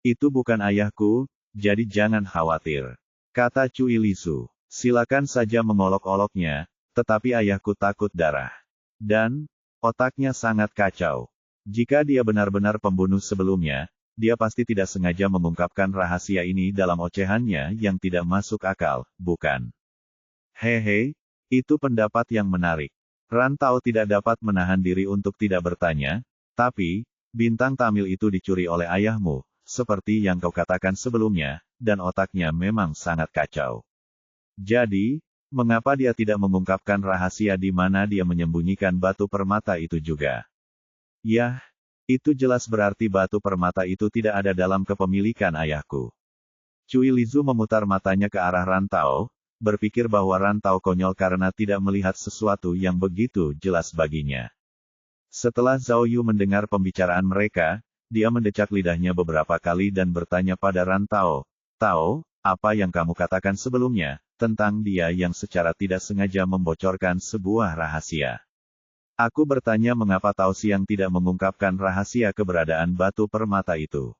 Itu bukan ayahku, jadi jangan khawatir. Kata Cui Lizu, silakan saja mengolok-oloknya, tetapi ayahku takut darah. Dan, otaknya sangat kacau. Jika dia benar-benar pembunuh sebelumnya, dia pasti tidak sengaja mengungkapkan rahasia ini dalam ocehannya yang tidak masuk akal, bukan? Hehe, itu pendapat yang menarik. Rantau tidak dapat menahan diri untuk tidak bertanya, tapi, bintang Tamil itu dicuri oleh ayahmu, seperti yang kau katakan sebelumnya, dan otaknya memang sangat kacau. Jadi, mengapa dia tidak mengungkapkan rahasia di mana dia menyembunyikan batu permata itu juga? Yah, itu jelas berarti batu permata itu tidak ada dalam kepemilikan ayahku. Cui Lizu memutar matanya ke arah Rantau, berpikir bahwa Rantau konyol karena tidak melihat sesuatu yang begitu jelas baginya. Setelah Zhao Yu mendengar pembicaraan mereka, dia mendecak lidahnya beberapa kali dan bertanya pada Rantau, "Tao, apa yang kamu katakan sebelumnya, tentang dia yang secara tidak sengaja membocorkan sebuah rahasia?" Aku bertanya mengapa Tao Xiang tidak mengungkapkan rahasia keberadaan batu permata itu.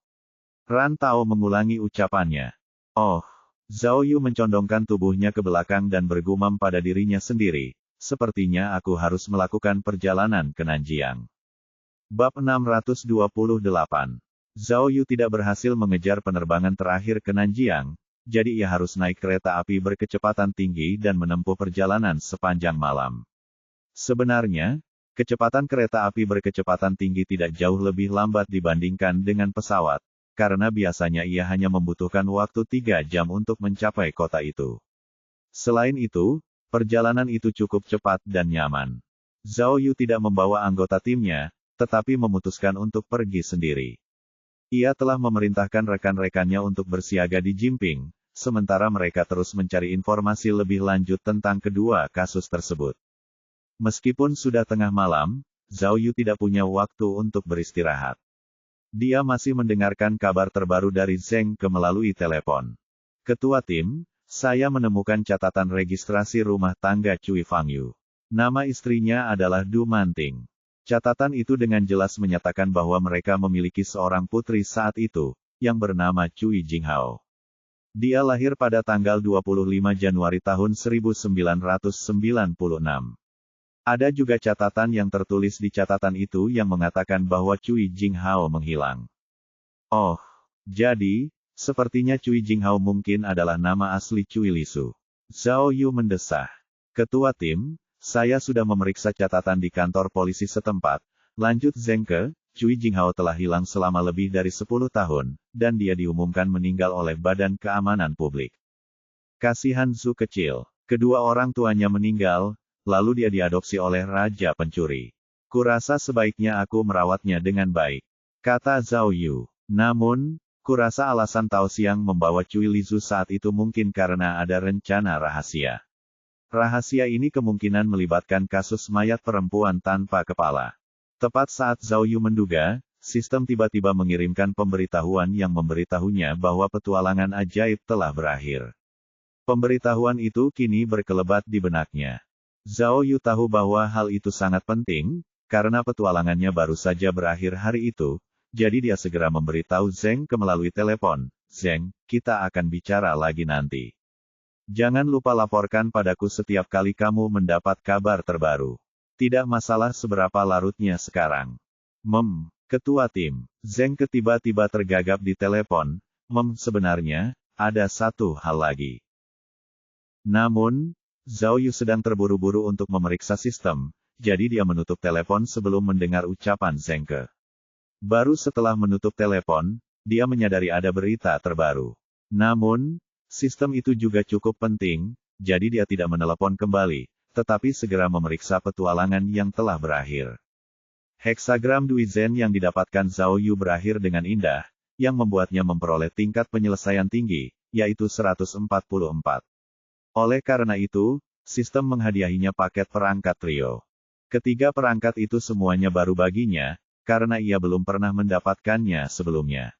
Rantau mengulangi ucapannya. Oh, Zhao Yu mencondongkan tubuhnya ke belakang dan bergumam pada dirinya sendiri, sepertinya aku harus melakukan perjalanan ke Nanjiang. Bab 628. Zhao Yu tidak berhasil mengejar penerbangan terakhir ke Nanjiang, jadi ia harus naik kereta api berkecepatan tinggi dan menempuh perjalanan sepanjang malam. Sebenarnya, kecepatan kereta api berkecepatan tinggi tidak jauh lebih lambat dibandingkan dengan pesawat, karena biasanya ia hanya membutuhkan waktu 3 jam untuk mencapai kota itu. Selain itu, perjalanan itu cukup cepat dan nyaman. Zhao Yu tidak membawa anggota timnya, tetapi memutuskan untuk pergi sendiri. Ia telah memerintahkan rekan-rekannya untuk bersiaga di Jimping, sementara mereka terus mencari informasi lebih lanjut tentang kedua kasus tersebut. Meskipun sudah tengah malam, Zhao Yu tidak punya waktu untuk beristirahat. Dia masih mendengarkan kabar terbaru dari Zheng Ke melalui telepon. Ketua tim, saya menemukan catatan registrasi rumah tangga Cui Fangyu. Nama istrinya adalah Du Manting. Catatan itu dengan jelas menyatakan bahwa mereka memiliki seorang putri saat itu, yang bernama Cui Jinghao. Dia lahir pada tanggal 25 Januari tahun 1996. Ada juga catatan yang tertulis di catatan itu yang mengatakan bahwa Cui Jinghao menghilang. Oh, jadi, sepertinya Cui Jinghao mungkin adalah nama asli Cui Lizu. Zhao Yu mendesah. Ketua tim, saya sudah memeriksa catatan di kantor polisi setempat, lanjut Zheng Ke, Cui Jinghao telah hilang selama lebih dari 10 tahun, dan dia diumumkan meninggal oleh Badan Keamanan Publik. Kasihan Zhu kecil, kedua orang tuanya meninggal, lalu dia diadopsi oleh Raja Pencuri. Kurasa sebaiknya aku merawatnya dengan baik, kata Zhao Yu. Namun, kurasa alasan Tao Xiang membawa Cui Lizu saat itu mungkin karena ada rencana rahasia. Rahasia ini kemungkinan melibatkan kasus mayat perempuan tanpa kepala. Tepat saat Zhao Yu menduga, sistem tiba-tiba mengirimkan pemberitahuan yang memberitahunya bahwa petualangan ajaib telah berakhir. Pemberitahuan itu kini berkelebat di benaknya. Zhao Yu tahu bahwa hal itu sangat penting, karena petualangannya baru saja berakhir hari itu, jadi dia segera memberitahu Zheng Ke melalui telepon, "Zheng, kita akan bicara lagi nanti. Jangan lupa laporkan padaku setiap kali kamu mendapat kabar terbaru. Tidak masalah seberapa larutnya sekarang." Ketua tim. Zheng Ke tiba-tiba tergagap di telepon, sebenarnya, ada satu hal lagi. Namun, Zhao Yu sedang terburu-buru untuk memeriksa sistem, jadi dia menutup telepon sebelum mendengar ucapan Zheng Ke. Baru setelah menutup telepon, dia menyadari ada berita terbaru. Namun, sistem itu juga cukup penting, jadi dia tidak menelepon kembali, tetapi segera memeriksa petualangan yang telah berakhir. Heksagram Duizhen yang didapatkan Zhao Yu berakhir dengan indah, yang membuatnya memperoleh tingkat penyelesaian tinggi, yaitu 144. Oleh karena itu, sistem menghadiahinya paket perangkat trio. Ketiga perangkat itu semuanya baru baginya, karena ia belum pernah mendapatkannya sebelumnya.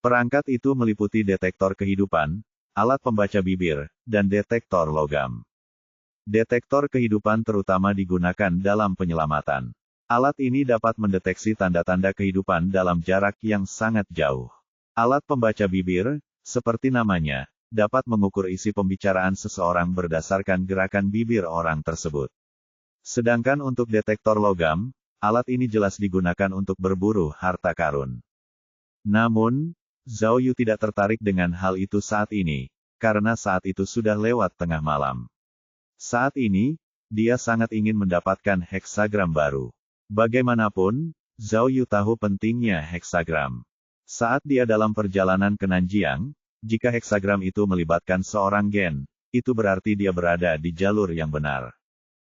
Perangkat itu meliputi detektor kehidupan, alat pembaca bibir, dan detektor logam. Detektor kehidupan terutama digunakan dalam penyelamatan. Alat ini dapat mendeteksi tanda-tanda kehidupan dalam jarak yang sangat jauh. Alat pembaca bibir, seperti namanya, dapat mengukur isi pembicaraan seseorang berdasarkan gerakan bibir orang tersebut. Sedangkan untuk detektor logam, alat ini jelas digunakan untuk berburu harta karun. Namun, Zhao Yu tidak tertarik dengan hal itu saat ini, karena saat itu sudah lewat tengah malam. Saat ini, dia sangat ingin mendapatkan heksagram baru. Bagaimanapun, Zhao Yu tahu pentingnya heksagram. Saat dia dalam perjalanan ke Nanjiang, jika heksagram itu melibatkan seorang gen, itu berarti dia berada di jalur yang benar.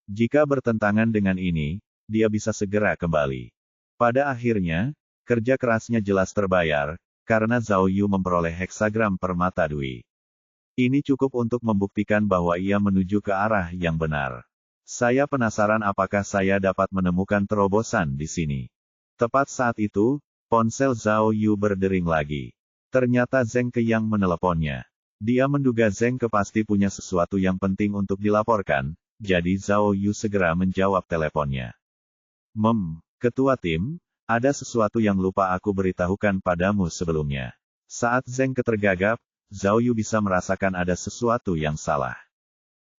Jika bertentangan dengan ini, dia bisa segera kembali. Pada akhirnya, kerja kerasnya jelas terbayar, karena Zhao Yu memperoleh heksagram permata dui. Ini cukup untuk membuktikan bahwa ia menuju ke arah yang benar. Saya penasaran apakah saya dapat menemukan terobosan di sini. Tepat saat itu, ponsel Zhao Yu berdering lagi. Ternyata Zheng Ke yang meneleponnya. Dia menduga Zheng Ke pasti punya sesuatu yang penting untuk dilaporkan, jadi Zhao Yu segera menjawab teleponnya. Ketua tim, ada sesuatu yang lupa aku beritahukan padamu sebelumnya. Saat Zheng Ke tergagap, Zhao Yu bisa merasakan ada sesuatu yang salah.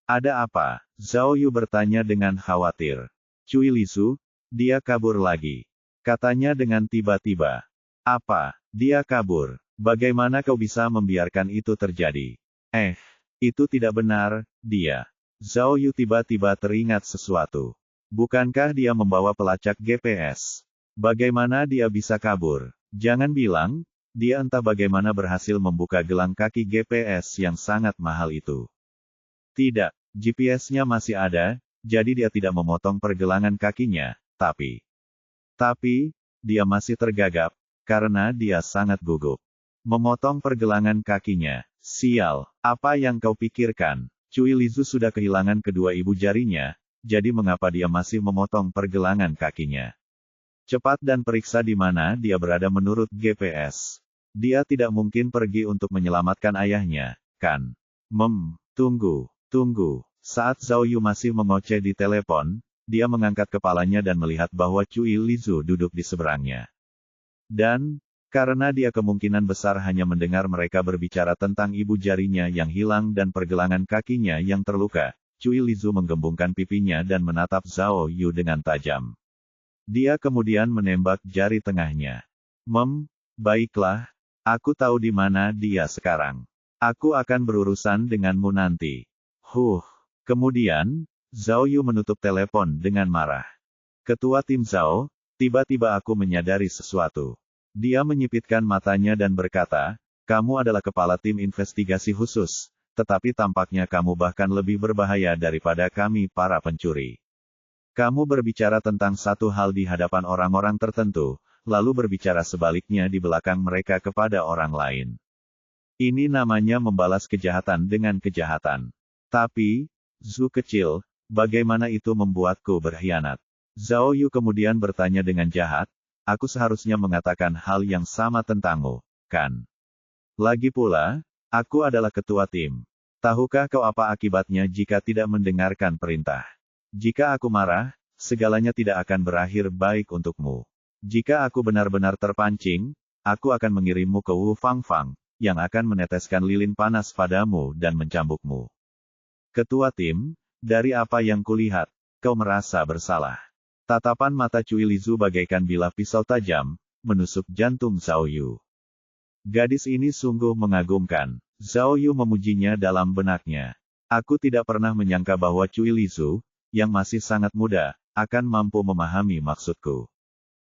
Ada apa? Zhao Yu bertanya dengan khawatir. Cui Lisu, dia kabur lagi. Katanya dengan tiba-tiba. Apa? Dia kabur? Bagaimana kau bisa membiarkan itu terjadi? Itu tidak benar, dia. Zhao Yu tiba-tiba teringat sesuatu. Bukankah dia membawa pelacak GPS? Bagaimana dia bisa kabur? Jangan bilang, dia entah bagaimana berhasil membuka gelang kaki GPS yang sangat mahal itu. Tidak, GPS-nya masih ada, jadi dia tidak memotong pergelangan kakinya, tapi, dia masih tergagap, karena dia sangat gugup. Memotong pergelangan kakinya. Sial, apa yang kau pikirkan? Cui Lizu sudah kehilangan kedua ibu jarinya, jadi mengapa dia masih memotong pergelangan kakinya? Cepat dan periksa di mana dia berada menurut GPS. Dia tidak mungkin pergi untuk menyelamatkan ayahnya, kan? Tunggu. Saat Zhao Yu masih mengoceh di telepon, dia mengangkat kepalanya dan melihat bahwa Cui Lizu duduk di seberangnya. Dan, karena dia kemungkinan besar hanya mendengar mereka berbicara tentang ibu jarinya yang hilang dan pergelangan kakinya yang terluka, Cui Lizu menggembungkan pipinya dan menatap Zhao Yu dengan tajam. Dia kemudian menembak jari tengahnya. Baiklah, aku tahu di mana dia sekarang. Aku akan berurusan denganmu nanti. Kemudian, Zhao Yu menutup telepon dengan marah. Ketua tim Zhao, tiba-tiba aku menyadari sesuatu. Dia menyipitkan matanya dan berkata, kamu adalah kepala tim investigasi khusus, tetapi tampaknya kamu bahkan lebih berbahaya daripada kami para pencuri. Kamu berbicara tentang satu hal di hadapan orang-orang tertentu, lalu berbicara sebaliknya di belakang mereka kepada orang lain. Ini namanya membalas kejahatan dengan kejahatan. Tapi, Zhu kecil, bagaimana itu membuatku berkhianat? Zhao Yu kemudian bertanya dengan jahat, aku seharusnya mengatakan hal yang sama tentangmu, kan? Lagi pula, aku adalah ketua tim. Tahukah kau apa akibatnya jika tidak mendengarkan perintah? Jika aku marah, segalanya tidak akan berakhir baik untukmu. Jika aku benar-benar terpancing, aku akan mengirimmu ke Wu Fangfang, yang akan meneteskan lilin panas padamu dan mencambukmu. Ketua tim, dari apa yang kulihat, kau merasa bersalah. Tatapan mata Cui Lizu bagaikan bilah pisau tajam, menusuk jantung Zhao Yu. Gadis ini sungguh mengagumkan. Zhao Yu memujinya dalam benaknya. Aku tidak pernah menyangka bahwa Cui Lizu, yang masih sangat muda, akan mampu memahami maksudku.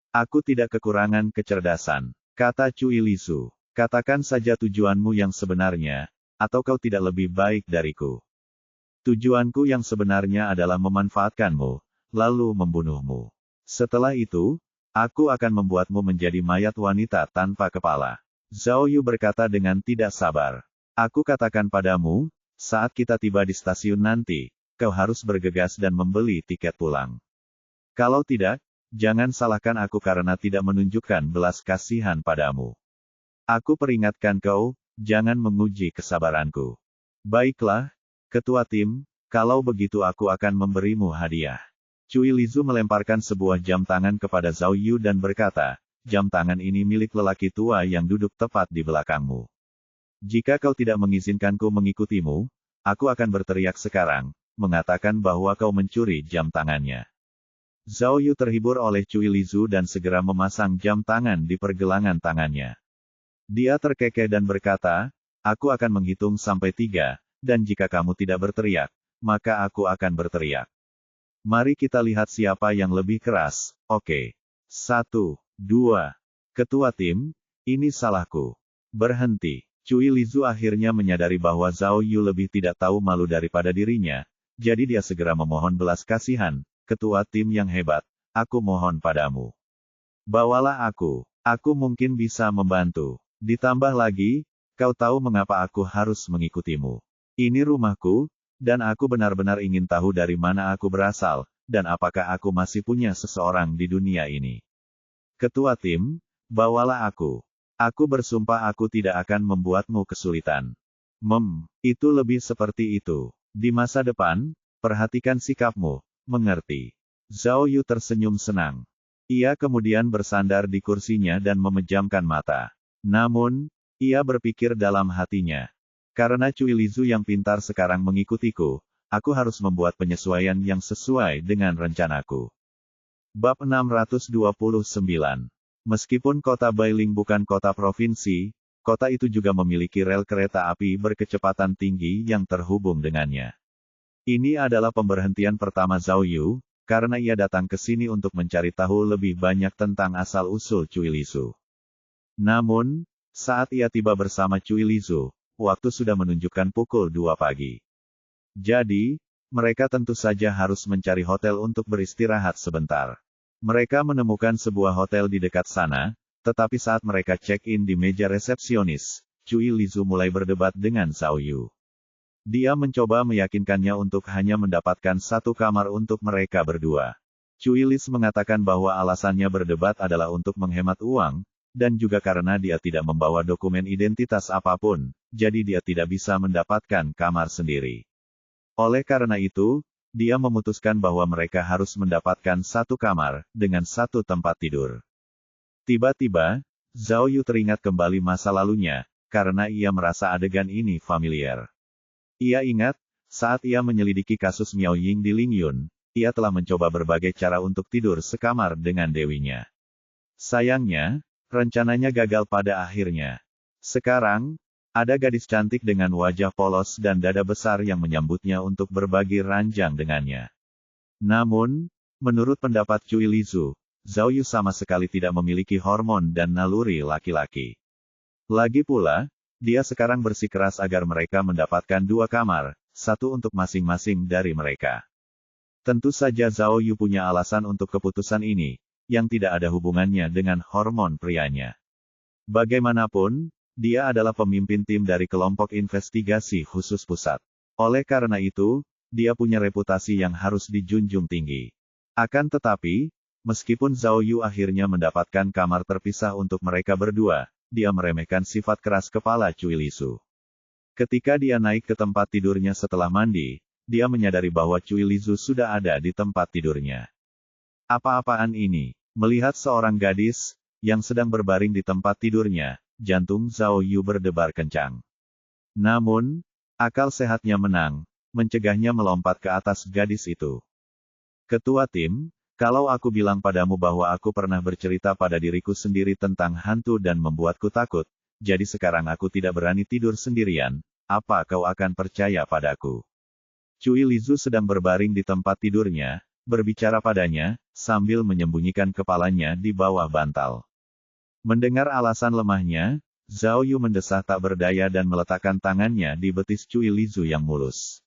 Aku tidak kekurangan kecerdasan, kata Cui Lizu. Katakan saja tujuanmu yang sebenarnya, atau kau tidak lebih baik dariku. Tujuanku yang sebenarnya adalah memanfaatkanmu, lalu membunuhmu. Setelah itu, aku akan membuatmu menjadi mayat wanita tanpa kepala. Zhao Yu berkata dengan tidak sabar. Aku katakan padamu, saat kita tiba di stasiun nanti, kau harus bergegas dan membeli tiket pulang. Kalau tidak, jangan salahkan aku karena tidak menunjukkan belas kasihan padamu. Aku peringatkan kau, jangan menguji kesabaranku. Baiklah, Ketua tim, kalau begitu aku akan memberimu hadiah. Cui Lizu melemparkan sebuah jam tangan kepada Zhao Yu dan berkata, jam tangan ini milik lelaki tua yang duduk tepat di belakangmu. Jika kau tidak mengizinkanku mengikutimu, aku akan berteriak sekarang, mengatakan bahwa kau mencuri jam tangannya. Zhao Yu terhibur oleh Cui Lizu dan segera memasang jam tangan di pergelangan tangannya. Dia terkekeh dan berkata, aku akan menghitung sampai 3. Dan jika kamu tidak berteriak, maka aku akan berteriak. Mari kita lihat siapa yang lebih keras, oke. 1, 2. Ketua tim, ini salahku. Berhenti. Cui Lizu akhirnya menyadari bahwa Zhao Yu lebih tidak tahu malu daripada dirinya, jadi dia segera memohon belas kasihan, ketua tim yang hebat, aku mohon padamu. Bawalah aku mungkin bisa membantu. Ditambah lagi, kau tahu mengapa aku harus mengikutimu. Ini rumahku, dan aku benar-benar ingin tahu dari mana aku berasal, dan apakah aku masih punya seseorang di dunia ini. Ketua tim, bawalah aku. Aku bersumpah aku tidak akan membuatmu kesulitan. Itu lebih seperti itu. Di masa depan, perhatikan sikapmu, mengerti. Zhao Yu tersenyum senang. Ia kemudian bersandar di kursinya dan memejamkan mata. Namun, ia berpikir dalam hatinya. Karena Cui Lizu yang pintar sekarang mengikutiku, aku harus membuat penyesuaian yang sesuai dengan rencanaku. Bab 629. Meskipun kota Bailing bukan kota provinsi, kota itu juga memiliki rel kereta api berkecepatan tinggi yang terhubung dengannya. Ini adalah pemberhentian pertama Zhao Yu, karena ia datang ke sini untuk mencari tahu lebih banyak tentang asal-usul Cui Lizu. Namun, saat ia tiba bersama Cui Lizu, waktu sudah menunjukkan pukul 2 pagi. Jadi, mereka tentu saja harus mencari hotel untuk beristirahat sebentar. Mereka menemukan sebuah hotel di dekat sana, tetapi saat mereka check-in di meja resepsionis, Cui Lizu mulai berdebat dengan Zhao Yu. Dia mencoba meyakinkannya untuk hanya mendapatkan satu kamar untuk mereka berdua. Cui Lizu mengatakan bahwa alasannya berdebat adalah untuk menghemat uang, dan juga karena dia tidak membawa dokumen identitas apapun, jadi dia tidak bisa mendapatkan kamar sendiri. Oleh karena itu, dia memutuskan bahwa mereka harus mendapatkan satu kamar, dengan satu tempat tidur. Tiba-tiba, Zhao Yu teringat kembali masa lalunya, karena ia merasa adegan ini familiar. Ia ingat, saat ia menyelidiki kasus Miao Ying di Lingyun, ia telah mencoba berbagai cara untuk tidur sekamar dengan dewinya. Sayangnya, rencananya gagal pada akhirnya. Sekarang, ada gadis cantik dengan wajah polos dan dada besar yang menyambutnya untuk berbagi ranjang dengannya. Namun, menurut pendapat Cui Lizu, Zhao Yu sama sekali tidak memiliki hormon dan naluri laki-laki. Lagi pula, dia sekarang bersikeras agar mereka mendapatkan 2 kamar, satu untuk masing-masing dari mereka. Tentu saja Zhao Yu punya alasan untuk keputusan ini, yang tidak ada hubungannya dengan hormon prianya. Bagaimanapun, dia adalah pemimpin tim dari kelompok investigasi khusus pusat. Oleh karena itu, dia punya reputasi yang harus dijunjung tinggi. Akan tetapi, meskipun Zhao Yu akhirnya mendapatkan kamar terpisah untuk mereka berdua, dia meremehkan sifat keras kepala Cui Lizu. Ketika dia naik ke tempat tidurnya setelah mandi, dia menyadari bahwa Cui Lizu sudah ada di tempat tidurnya. Apa-apaan ini? Melihat seorang gadis yang sedang berbaring di tempat tidurnya, jantung Zhao Yu berdebar kencang. Namun, akal sehatnya menang, mencegahnya melompat ke atas gadis itu. Ketua tim, kalau aku bilang padamu bahwa aku pernah bercerita pada diriku sendiri tentang hantu dan membuatku takut, jadi sekarang aku tidak berani tidur sendirian, apa kau akan percaya padaku? Cui Lizu sedang berbaring di tempat tidurnya, berbicara padanya, sambil menyembunyikan kepalanya di bawah bantal. Mendengar alasan lemahnya, Zhao Yu mendesah tak berdaya dan meletakkan tangannya di betis Cui Lizu yang mulus.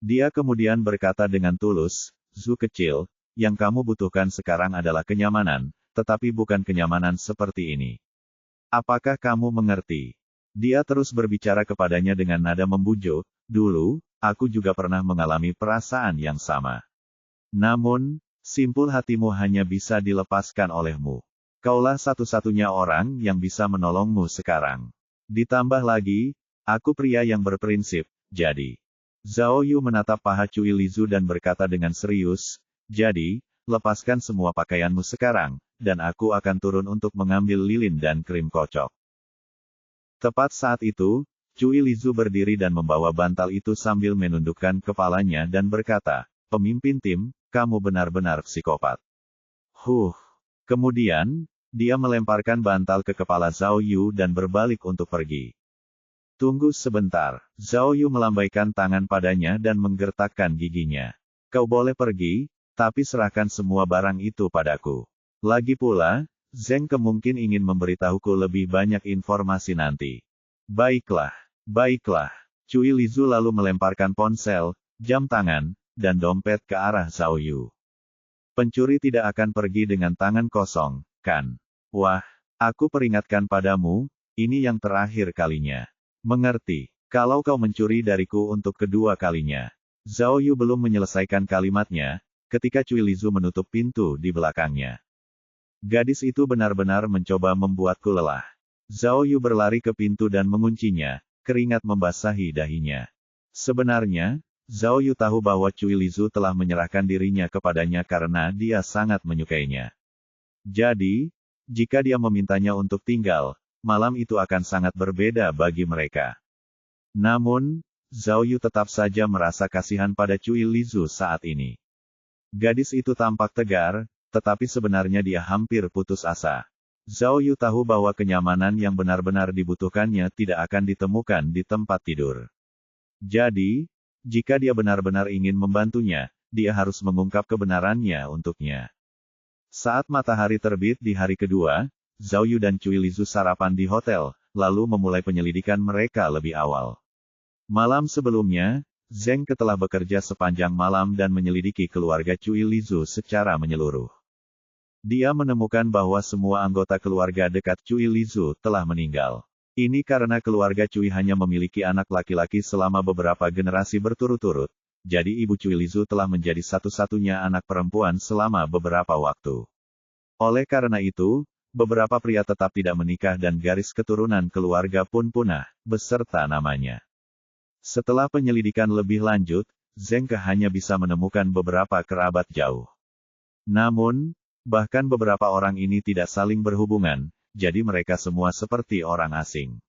Dia kemudian berkata dengan tulus, "Zu kecil, yang kamu butuhkan sekarang adalah kenyamanan, tetapi bukan kenyamanan seperti ini. Apakah kamu mengerti?" Dia terus berbicara kepadanya dengan nada membujuk, "Dulu, aku juga pernah mengalami perasaan yang sama. Namun, simpul hatimu hanya bisa dilepaskan olehmu. Kaulah satu-satunya orang yang bisa menolongmu sekarang. Ditambah lagi, aku pria yang berprinsip, jadi." Zhao Yu menatap paha Cui Lizu dan berkata dengan serius, "Jadi, lepaskan semua pakaianmu sekarang, dan aku akan turun untuk mengambil lilin dan krim kocok." Tepat saat itu, Cui Lizu berdiri dan membawa bantal itu sambil menundukkan kepalanya dan berkata, "Pemimpin tim, kamu benar-benar psikopat." Kemudian, dia melemparkan bantal ke kepala Zhao Yu dan berbalik untuk pergi. "Tunggu sebentar." Zhao Yu melambaikan tangan padanya dan menggertakkan giginya. "Kau boleh pergi, tapi serahkan semua barang itu padaku. Lagi pula, Zeng Ke mungkin ingin memberitahuku lebih banyak informasi nanti." Baiklah. Cui Lizu lalu melemparkan ponsel, jam tangan, dan dompet ke arah Zhao Yu. "Pencuri tidak akan pergi dengan tangan kosong, kan? Wah, aku peringatkan padamu, ini yang terakhir kalinya. Mengerti? Kalau kau mencuri dariku untuk kedua kalinya." Zhao Yu belum menyelesaikan kalimatnya, ketika Cui Lizu menutup pintu di belakangnya. Gadis itu benar-benar mencoba membuatku lelah. Zhao Yu berlari ke pintu dan menguncinya, keringat membasahi dahinya. Sebenarnya, Zhao Yu tahu bahwa Cui Lizu telah menyerahkan dirinya kepadanya karena dia sangat menyukainya. Jadi, jika dia memintanya untuk tinggal, malam itu akan sangat berbeda bagi mereka. Namun, Zhao Yu tetap saja merasa kasihan pada Cui Lizu saat ini. Gadis itu tampak tegar, tetapi sebenarnya dia hampir putus asa. Zhao Yu tahu bahwa kenyamanan yang benar-benar dibutuhkannya tidak akan ditemukan di tempat tidur. Jadi, jika dia benar-benar ingin membantunya, dia harus mengungkap kebenarannya untuknya. Saat matahari terbit di hari kedua, Zhao Yu dan Cui Lizu sarapan di hotel, lalu memulai penyelidikan mereka lebih awal. Malam sebelumnya, Zeng Ke telah bekerja sepanjang malam dan menyelidiki keluarga Cui Lizu secara menyeluruh. Dia menemukan bahwa semua anggota keluarga dekat Cui Lizu telah meninggal. Ini karena keluarga Cui hanya memiliki anak laki-laki selama beberapa generasi berturut-turut, jadi ibu Cui Lizu telah menjadi satu-satunya anak perempuan selama beberapa waktu. Oleh karena itu, beberapa pria tetap tidak menikah dan garis keturunan keluarga pun punah, beserta namanya. Setelah penyelidikan lebih lanjut, Zeng Ke hanya bisa menemukan beberapa kerabat jauh. Namun, bahkan beberapa orang ini tidak saling berhubungan, jadi mereka semua seperti orang asing.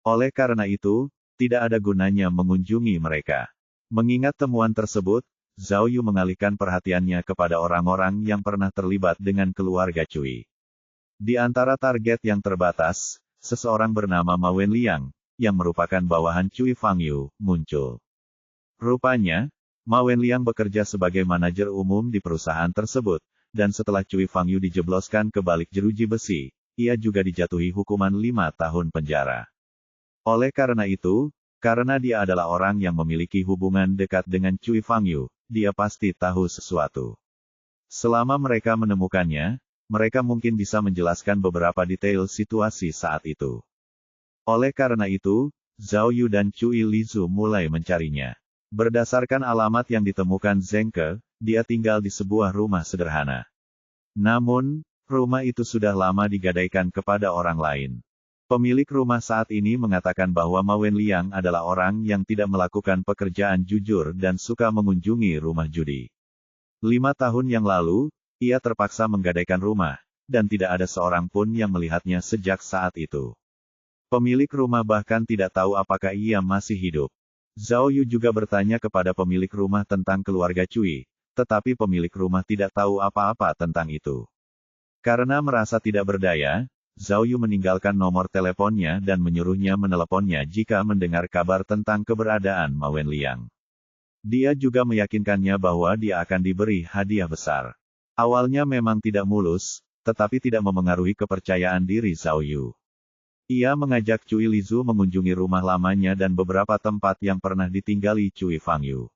Oleh karena itu, tidak ada gunanya mengunjungi mereka. Mengingat temuan tersebut, Zhao Yu mengalihkan perhatiannya kepada orang-orang yang pernah terlibat dengan keluarga Cui. Di antara target yang terbatas, seseorang bernama Ma Wenliang, yang merupakan bawahan Cui Fangyu, muncul. Rupanya, Ma Wenliang bekerja sebagai manajer umum di perusahaan tersebut, dan setelah Cui Fangyu dijebloskan ke balik jeruji besi, ia juga dijatuhi hukuman 5 tahun penjara. Oleh karena itu, karena dia adalah orang yang memiliki hubungan dekat dengan Cui Fangyu, dia pasti tahu sesuatu. Selama mereka menemukannya, mereka mungkin bisa menjelaskan beberapa detail situasi saat itu. Oleh karena itu, Zhao Yu dan Cui Lizu mulai mencarinya. Berdasarkan alamat yang ditemukan Zeng Ke, dia tinggal di sebuah rumah sederhana. Namun, rumah itu sudah lama digadaikan kepada orang lain. Pemilik rumah saat ini mengatakan bahwa Ma Wenliang adalah orang yang tidak melakukan pekerjaan jujur dan suka mengunjungi rumah judi. 5 tahun yang lalu, ia terpaksa menggadaikan rumah, dan tidak ada seorang pun yang melihatnya sejak saat itu. Pemilik rumah bahkan tidak tahu apakah ia masih hidup. Zhao Yu juga bertanya kepada pemilik rumah tentang keluarga Cui, tetapi pemilik rumah tidak tahu apa-apa tentang itu. Karena merasa tidak berdaya, Zhao Yu meninggalkan nomor teleponnya dan menyuruhnya meneleponnya jika mendengar kabar tentang keberadaan Ma Wenliang. Dia juga meyakinkannya bahwa dia akan diberi hadiah besar. Awalnya memang tidak mulus, tetapi tidak memengaruhi kepercayaan diri Zhao Yu. Ia mengajak Cui Lizu mengunjungi rumah lamanya dan beberapa tempat yang pernah ditinggali Cui Fangyu.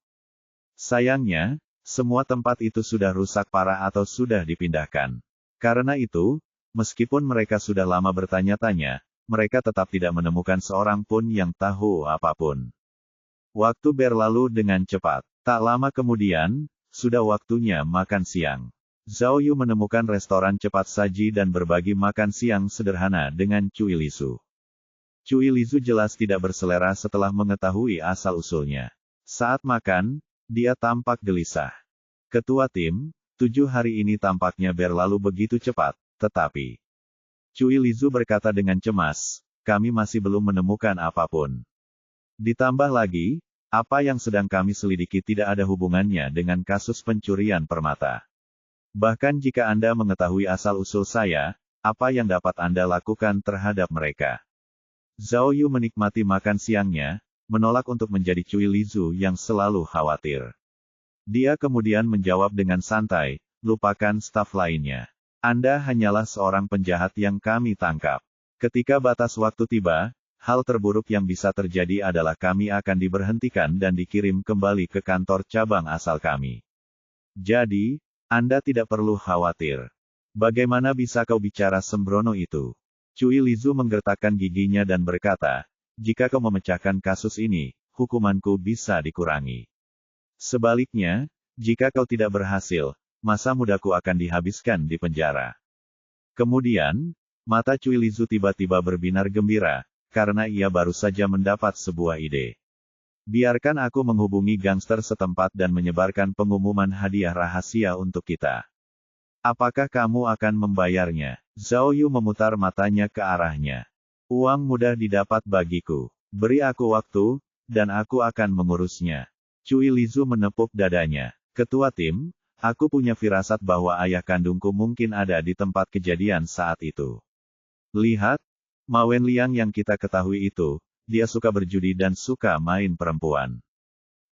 Sayangnya, semua tempat itu sudah rusak parah atau sudah dipindahkan. Karena itu, meskipun mereka sudah lama bertanya-tanya, mereka tetap tidak menemukan seorang pun yang tahu apapun. Waktu berlalu dengan cepat. Tak lama kemudian, sudah waktunya makan siang. Zhao Yu menemukan restoran cepat saji dan berbagi makan siang sederhana dengan Cui Lizu. Cui Lizu jelas tidak berselera setelah mengetahui asal-usulnya. Saat makan, dia tampak gelisah. Ketua tim, 7 hari ini tampaknya berlalu begitu cepat, tetapi... Cui Lizu berkata dengan cemas, kami masih belum menemukan apapun. Ditambah lagi, apa yang sedang kami selidiki tidak ada hubungannya dengan kasus pencurian permata. Bahkan jika Anda mengetahui asal-usul saya, apa yang dapat Anda lakukan terhadap mereka? Zhao Yu menikmati makan siangnya, menolak untuk menjadi Cui Lizu yang selalu khawatir. Dia kemudian menjawab dengan santai, lupakan staf lainnya. Anda hanyalah seorang penjahat yang kami tangkap. Ketika batas waktu tiba, hal terburuk yang bisa terjadi adalah kami akan diberhentikan dan dikirim kembali ke kantor cabang asal kami. Jadi, Anda tidak perlu khawatir. Bagaimana bisa kau bicara sembrono itu? Cui Lizu menggertakkan giginya dan berkata, jika kau memecahkan kasus ini, hukumanku bisa dikurangi. Sebaliknya, jika kau tidak berhasil, masa mudaku akan dihabiskan di penjara. Kemudian, mata Cui Lizu tiba-tiba berbinar gembira, karena ia baru saja mendapat sebuah ide. Biarkan aku menghubungi gangster setempat dan menyebarkan pengumuman hadiah rahasia untuk kita. Apakah kamu akan membayarnya? Zhao Yu memutar matanya ke arahnya. Uang mudah didapat bagiku. Beri aku waktu, dan aku akan mengurusnya. Cui Lizu menepuk dadanya. Ketua tim, aku punya firasat bahwa ayah kandungku mungkin ada di tempat kejadian saat itu. Lihat, Ma Wenliang yang kita ketahui itu, dia suka berjudi dan suka main perempuan.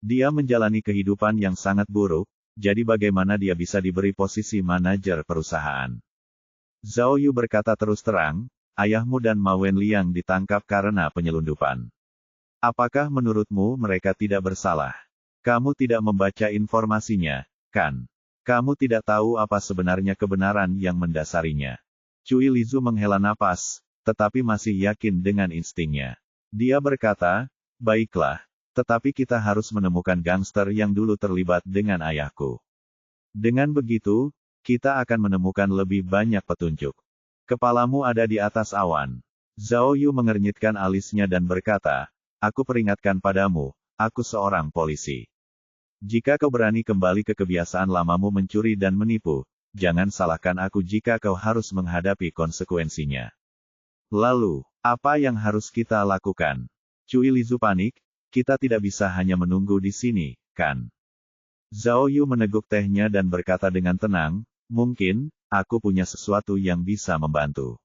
Dia menjalani kehidupan yang sangat buruk, jadi bagaimana dia bisa diberi posisi manajer perusahaan? Zhao Yu berkata terus terang, ayahmu dan Ma Wenliang ditangkap karena penyelundupan. Apakah menurutmu mereka tidak bersalah? Kamu tidak membaca informasinya, kan? Kamu tidak tahu apa sebenarnya kebenaran yang mendasarinya. Cui Lizu menghela napas, tetapi masih yakin dengan instingnya. Dia berkata, baiklah, tetapi kita harus menemukan gangster yang dulu terlibat dengan ayahku. Dengan begitu, kita akan menemukan lebih banyak petunjuk. Kepalamu ada di atas awan. Zhao Yu mengernyitkan alisnya dan berkata, aku peringatkan padamu, aku seorang polisi. Jika kau berani kembali ke kebiasaan lamamu mencuri dan menipu, jangan salahkan aku jika kau harus menghadapi konsekuensinya. Lalu, apa yang harus kita lakukan? Cui Lizu panik, kita tidak bisa hanya menunggu di sini, kan? Zhao Yu meneguk tehnya dan berkata dengan tenang, mungkin, aku punya sesuatu yang bisa membantu.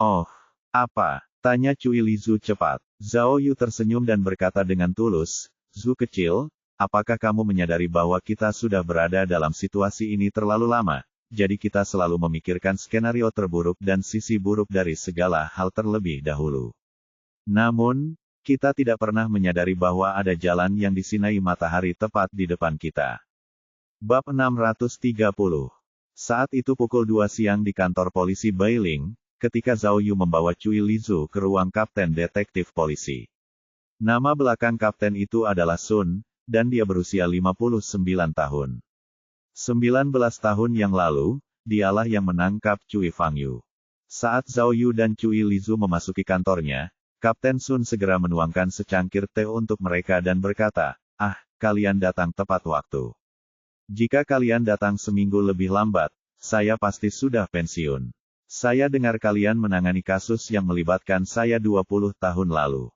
Oh, apa? Tanya Cui Lizu cepat. Zhao Yu tersenyum dan berkata dengan tulus, Zhu kecil, apakah kamu menyadari bahwa kita sudah berada dalam situasi ini terlalu lama, jadi kita selalu memikirkan skenario terburuk dan sisi buruk dari segala hal terlebih dahulu. Namun, kita tidak pernah menyadari bahwa ada jalan yang disinai matahari tepat di depan kita. Bab 630. Saat itu pukul 2 siang di kantor polisi Bailing, ketika Zhao Yu membawa Cui Lizu ke ruang kapten detektif polisi. Nama belakang kapten itu adalah Sun, dan dia berusia 59 tahun. 19 tahun yang lalu, dialah yang menangkap Cui Fangyu. Saat Zhao Yu dan Cui Lizu memasuki kantornya, Kapten Sun segera menuangkan secangkir teh untuk mereka dan berkata, "Ah, kalian datang tepat waktu. Jika kalian datang seminggu lebih lambat, saya pasti sudah pensiun. Saya dengar kalian menangani kasus yang melibatkan saya 20 tahun lalu."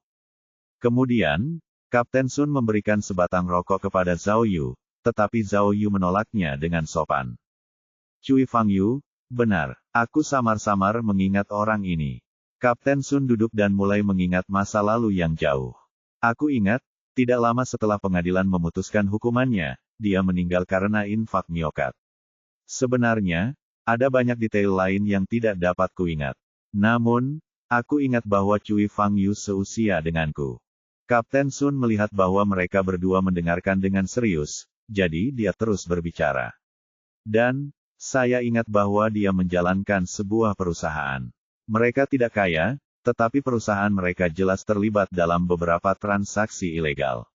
Kemudian, Kapten Sun memberikan sebatang rokok kepada Zhao Yu, tetapi Zhao Yu menolaknya dengan sopan. "Cui Fangyu, benar, aku samar-samar mengingat orang ini." Kapten Sun duduk dan mulai mengingat masa lalu yang jauh. "Aku ingat, tidak lama setelah pengadilan memutuskan hukumannya, dia meninggal karena infak miokat. Sebenarnya, ada banyak detail lain yang tidak dapat kuingat. Namun, aku ingat bahwa Cui Fangyu seusia denganku." Kapten Sun melihat bahwa mereka berdua mendengarkan dengan serius, jadi dia terus berbicara. "Dan, saya ingat bahwa dia menjalankan sebuah perusahaan. Mereka tidak kaya, tetapi perusahaan mereka jelas terlibat dalam beberapa transaksi ilegal.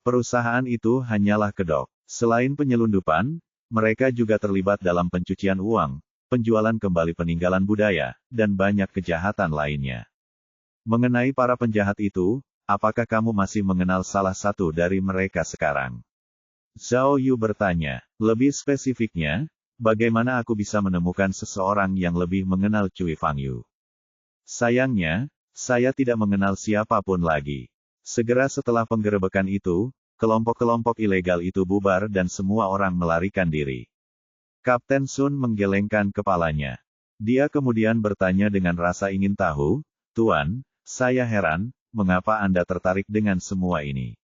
Perusahaan itu hanyalah kedok. Selain penyelundupan, mereka juga terlibat dalam pencucian uang, penjualan kembali peninggalan budaya, dan banyak kejahatan lainnya. Mengenai para penjahat itu, apakah kamu masih mengenal salah satu dari mereka sekarang?" Zhao Yu bertanya. "Lebih spesifiknya, bagaimana aku bisa menemukan seseorang yang lebih mengenal Cui Fangyu?" "Sayangnya, saya tidak mengenal siapapun lagi. Segera setelah penggerebekan itu, kelompok-kelompok ilegal itu bubar dan semua orang melarikan diri." Kapten Sun menggelengkan kepalanya. Dia kemudian bertanya dengan rasa ingin tahu, "Tuan, saya heran, mengapa Anda tertarik dengan semua ini?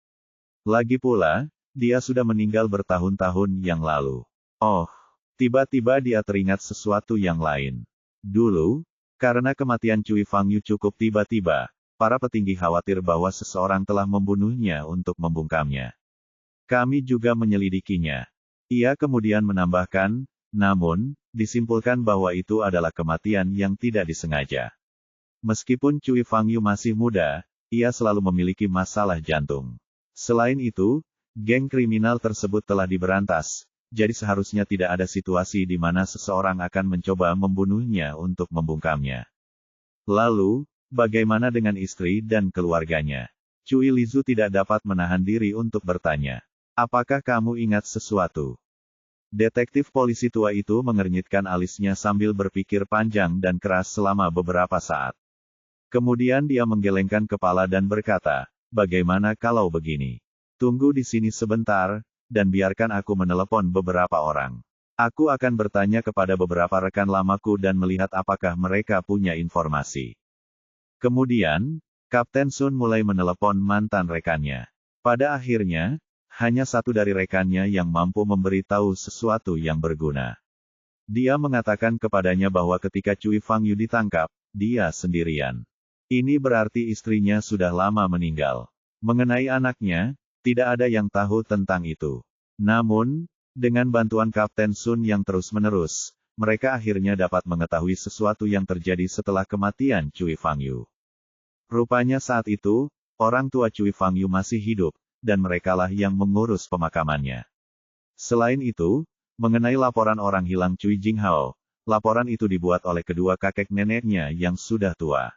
Lagi pula, dia sudah meninggal bertahun-tahun yang lalu." Oh, tiba-tiba dia teringat sesuatu yang lain. Dulu, karena kematian Cui Fangyu cukup tiba-tiba, para petinggi khawatir bahwa seseorang telah membunuhnya untuk membungkamnya. "Kami juga menyelidikinya." Ia kemudian menambahkan, "Namun, disimpulkan bahwa itu adalah kematian yang tidak disengaja. Meskipun Cui Fangyu masih muda, ia selalu memiliki masalah jantung. Selain itu, geng kriminal tersebut telah diberantas, jadi seharusnya tidak ada situasi di mana seseorang akan mencoba membunuhnya untuk membungkamnya." "Lalu, bagaimana dengan istri dan keluarganya?" Cui Lizu tidak dapat menahan diri untuk bertanya. "Apakah kamu ingat sesuatu?" Detektif polisi tua itu mengernyitkan alisnya sambil berpikir panjang dan keras selama beberapa saat. Kemudian dia menggelengkan kepala dan berkata, "Bagaimana kalau begini? Tunggu di sini sebentar, dan biarkan aku menelepon beberapa orang. Aku akan bertanya kepada beberapa rekan lamaku dan melihat apakah mereka punya informasi." Kemudian, Kapten Sun mulai menelepon mantan rekannya. Pada akhirnya, hanya satu dari rekannya yang mampu memberitahu sesuatu yang berguna. Dia mengatakan kepadanya bahwa ketika Cui Fangyu ditangkap, dia sendirian. Ini berarti istrinya sudah lama meninggal. Mengenai anaknya, tidak ada yang tahu tentang itu. Namun, dengan bantuan Kapten Sun yang terus-menerus, mereka akhirnya dapat mengetahui sesuatu yang terjadi setelah kematian Cui Fangyu. Rupanya saat itu, orang tua Cui Fangyu masih hidup, dan merekalah yang mengurus pemakamannya. Selain itu, mengenai laporan orang hilang Cui Jinghao, laporan itu dibuat oleh kedua kakek neneknya yang sudah tua.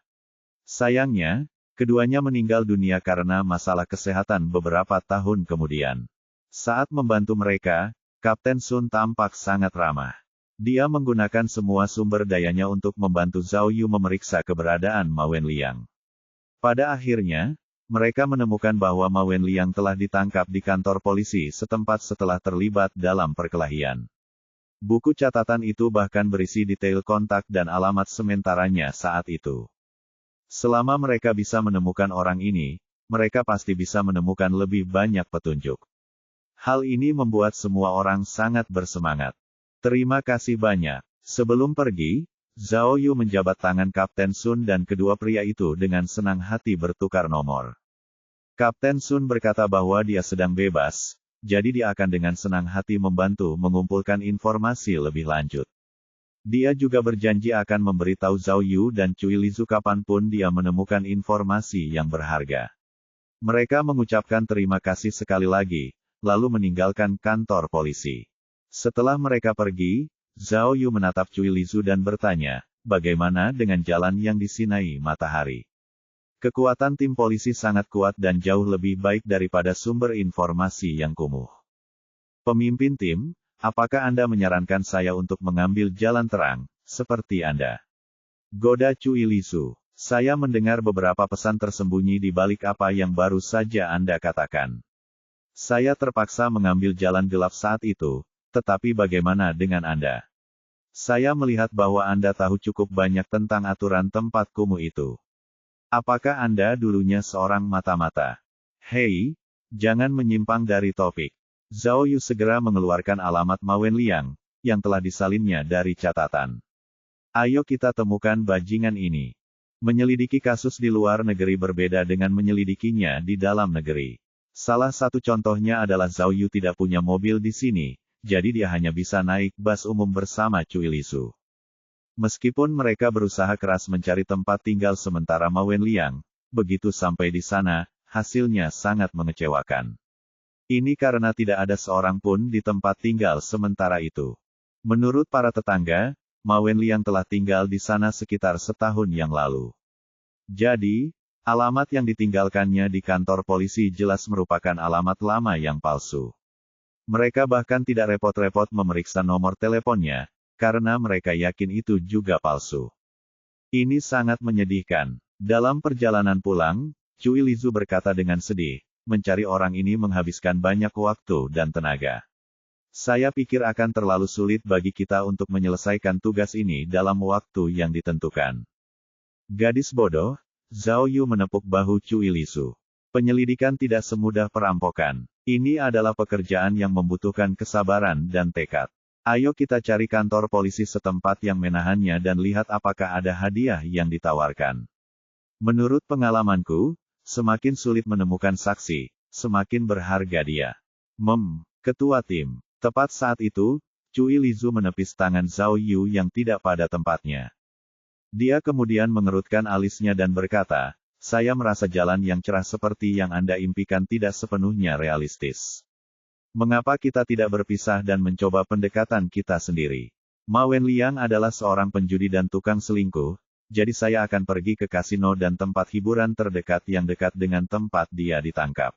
Sayangnya, keduanya meninggal dunia karena masalah kesehatan beberapa tahun kemudian. Saat membantu mereka, Kapten Sun tampak sangat ramah. Dia menggunakan semua sumber dayanya untuk membantu Zhao Yu memeriksa keberadaan Ma Wenliang. Pada akhirnya, mereka menemukan bahwa Ma Wenliang telah ditangkap di kantor polisi setempat setelah terlibat dalam perkelahian. Buku catatan itu bahkan berisi detail kontak dan alamat sementaranya saat itu. Selama mereka bisa menemukan orang ini, mereka pasti bisa menemukan lebih banyak petunjuk. Hal ini membuat semua orang sangat bersemangat. "Terima kasih banyak." Sebelum pergi, Zhao Yu menjabat tangan Kapten Sun dan kedua pria itu dengan senang hati bertukar nomor. Kapten Sun berkata bahwa dia sedang bebas, jadi dia akan dengan senang hati membantu mengumpulkan informasi lebih lanjut. Dia juga berjanji akan memberitahu Zhao Yu dan Cui Lizu kapanpun dia menemukan informasi yang berharga. Mereka mengucapkan terima kasih sekali lagi, lalu meninggalkan kantor polisi. Setelah mereka pergi, Zhao Yu menatap Cui Lizu dan bertanya, bagaimana dengan jalan yang disinai matahari? Kekuatan tim polisi sangat kuat dan jauh lebih baik daripada sumber informasi yang kumuh. Pemimpin tim, apakah Anda menyarankan saya untuk mengambil jalan terang, seperti Anda? Goda Cui Lisu. Saya mendengar beberapa pesan tersembunyi di balik apa yang baru saja Anda katakan. Saya terpaksa mengambil jalan gelap saat itu, tetapi bagaimana dengan Anda? Saya melihat bahwa Anda tahu cukup banyak tentang aturan tempat kumuh itu. Apakah Anda dulunya seorang mata-mata? Hei, jangan menyimpang dari topik. Zhao Yu segera mengeluarkan alamat Ma Wenliang, yang telah disalinnya dari catatan. Ayo kita temukan bajingan ini. Menyelidiki kasus di luar negeri berbeda dengan menyelidikinya di dalam negeri. Salah satu contohnya adalah Zhao Yu tidak punya mobil di sini, jadi dia hanya bisa naik bus umum bersama Cui Lisu. Meskipun mereka berusaha keras mencari tempat tinggal sementara Ma Wenliang, begitu sampai di sana, hasilnya sangat mengecewakan. Ini karena tidak ada seorang pun di tempat tinggal sementara itu. Menurut para tetangga, Ma Wenliang telah tinggal di sana sekitar setahun yang lalu. Jadi, alamat yang ditinggalkannya di kantor polisi jelas merupakan alamat lama yang palsu. Mereka bahkan tidak repot-repot memeriksa nomor teleponnya, karena mereka yakin itu juga palsu. Ini sangat menyedihkan. Dalam perjalanan pulang, Cui Lizu berkata dengan sedih, mencari orang ini menghabiskan banyak waktu dan tenaga. Saya pikir akan terlalu sulit bagi kita untuk menyelesaikan tugas ini dalam waktu yang ditentukan. Gadis bodoh, Zhao Yu menepuk bahu Cui Lisu. Penyelidikan tidak semudah perampokan. Ini adalah pekerjaan yang membutuhkan kesabaran dan tekad. Ayo kita cari kantor polisi setempat yang menahannya dan lihat apakah ada hadiah yang ditawarkan. Menurut pengalamanku, semakin sulit menemukan saksi, semakin berharga dia. Ketua tim. Tepat saat itu, Cui Lizu menepis tangan Zhao Yu yang tidak pada tempatnya. Dia kemudian mengerutkan alisnya dan berkata, saya merasa jalan yang cerah seperti yang Anda impikan tidak sepenuhnya realistis. Mengapa kita tidak berpisah dan mencoba pendekatan kita sendiri? Ma Wenliang adalah seorang penjudi dan tukang selingkuh, jadi saya akan pergi ke kasino dan tempat hiburan terdekat yang dekat dengan tempat dia ditangkap.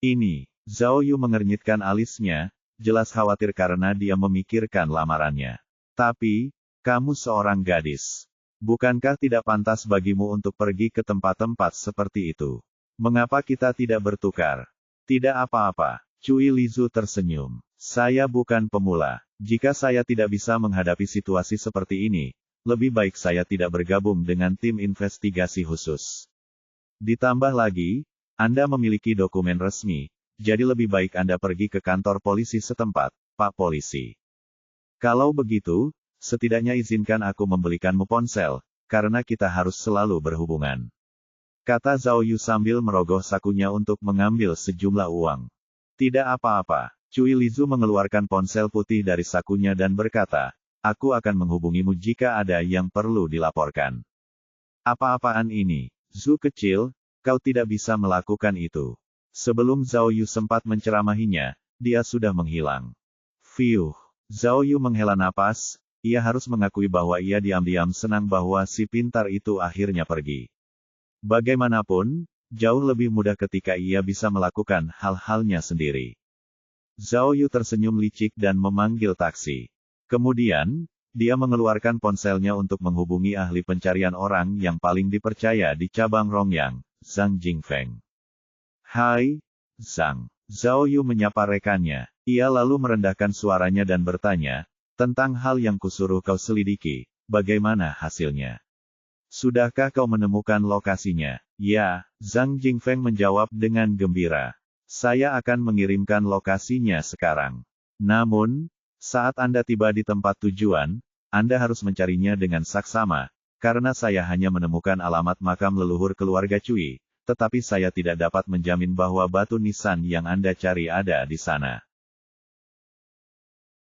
Ini. Zhao Yu mengernyitkan alisnya, jelas khawatir karena dia memikirkan lamarannya. Tapi, kamu seorang gadis. Bukankah tidak pantas bagimu untuk pergi ke tempat-tempat seperti itu? Mengapa kita tidak bertukar? Tidak apa-apa. Cui Lizu tersenyum. Saya bukan pemula. Jika saya tidak bisa menghadapi situasi seperti ini, lebih baik saya tidak bergabung dengan tim investigasi khusus. Ditambah lagi, Anda memiliki dokumen resmi. Jadi lebih baik Anda pergi ke kantor polisi setempat, Pak Polisi. Kalau begitu, setidaknya izinkan aku membelikanmu ponsel, karena kita harus selalu berhubungan. Kata Zhao Yu sambil merogoh sakunya untuk mengambil sejumlah uang. Tidak apa-apa. Cui Lizu mengeluarkan ponsel putih dari sakunya dan berkata, aku akan menghubungimu jika ada yang perlu dilaporkan. Apa-apaan ini? Zhu kecil, kau tidak bisa melakukan itu. Sebelum Zhao Yu sempat menceramahinya, dia sudah menghilang. Fiuh. Zhao Yu menghela napas, ia harus mengakui bahwa ia diam-diam senang bahwa si pintar itu akhirnya pergi. Bagaimanapun, jauh lebih mudah ketika ia bisa melakukan hal-halnya sendiri. Zhao Yu tersenyum licik dan memanggil taksi. Kemudian, dia mengeluarkan ponselnya untuk menghubungi ahli pencarian orang yang paling dipercaya di cabang Rongyang, Zhang Jingfeng. Hai, Zhang. Zhao Yu menyapa rekannya. Ia lalu merendahkan suaranya dan bertanya, tentang hal yang kusuruh kau selidiki, bagaimana hasilnya? Sudahkah kau menemukan lokasinya? Ya, Zhang Jingfeng menjawab dengan gembira. Saya akan mengirimkan lokasinya sekarang. Namun, saat Anda tiba di tempat tujuan, Anda harus mencarinya dengan saksama, karena saya hanya menemukan alamat makam leluhur keluarga Cui. Tetapi saya tidak dapat menjamin bahwa batu nisan yang Anda cari ada di sana.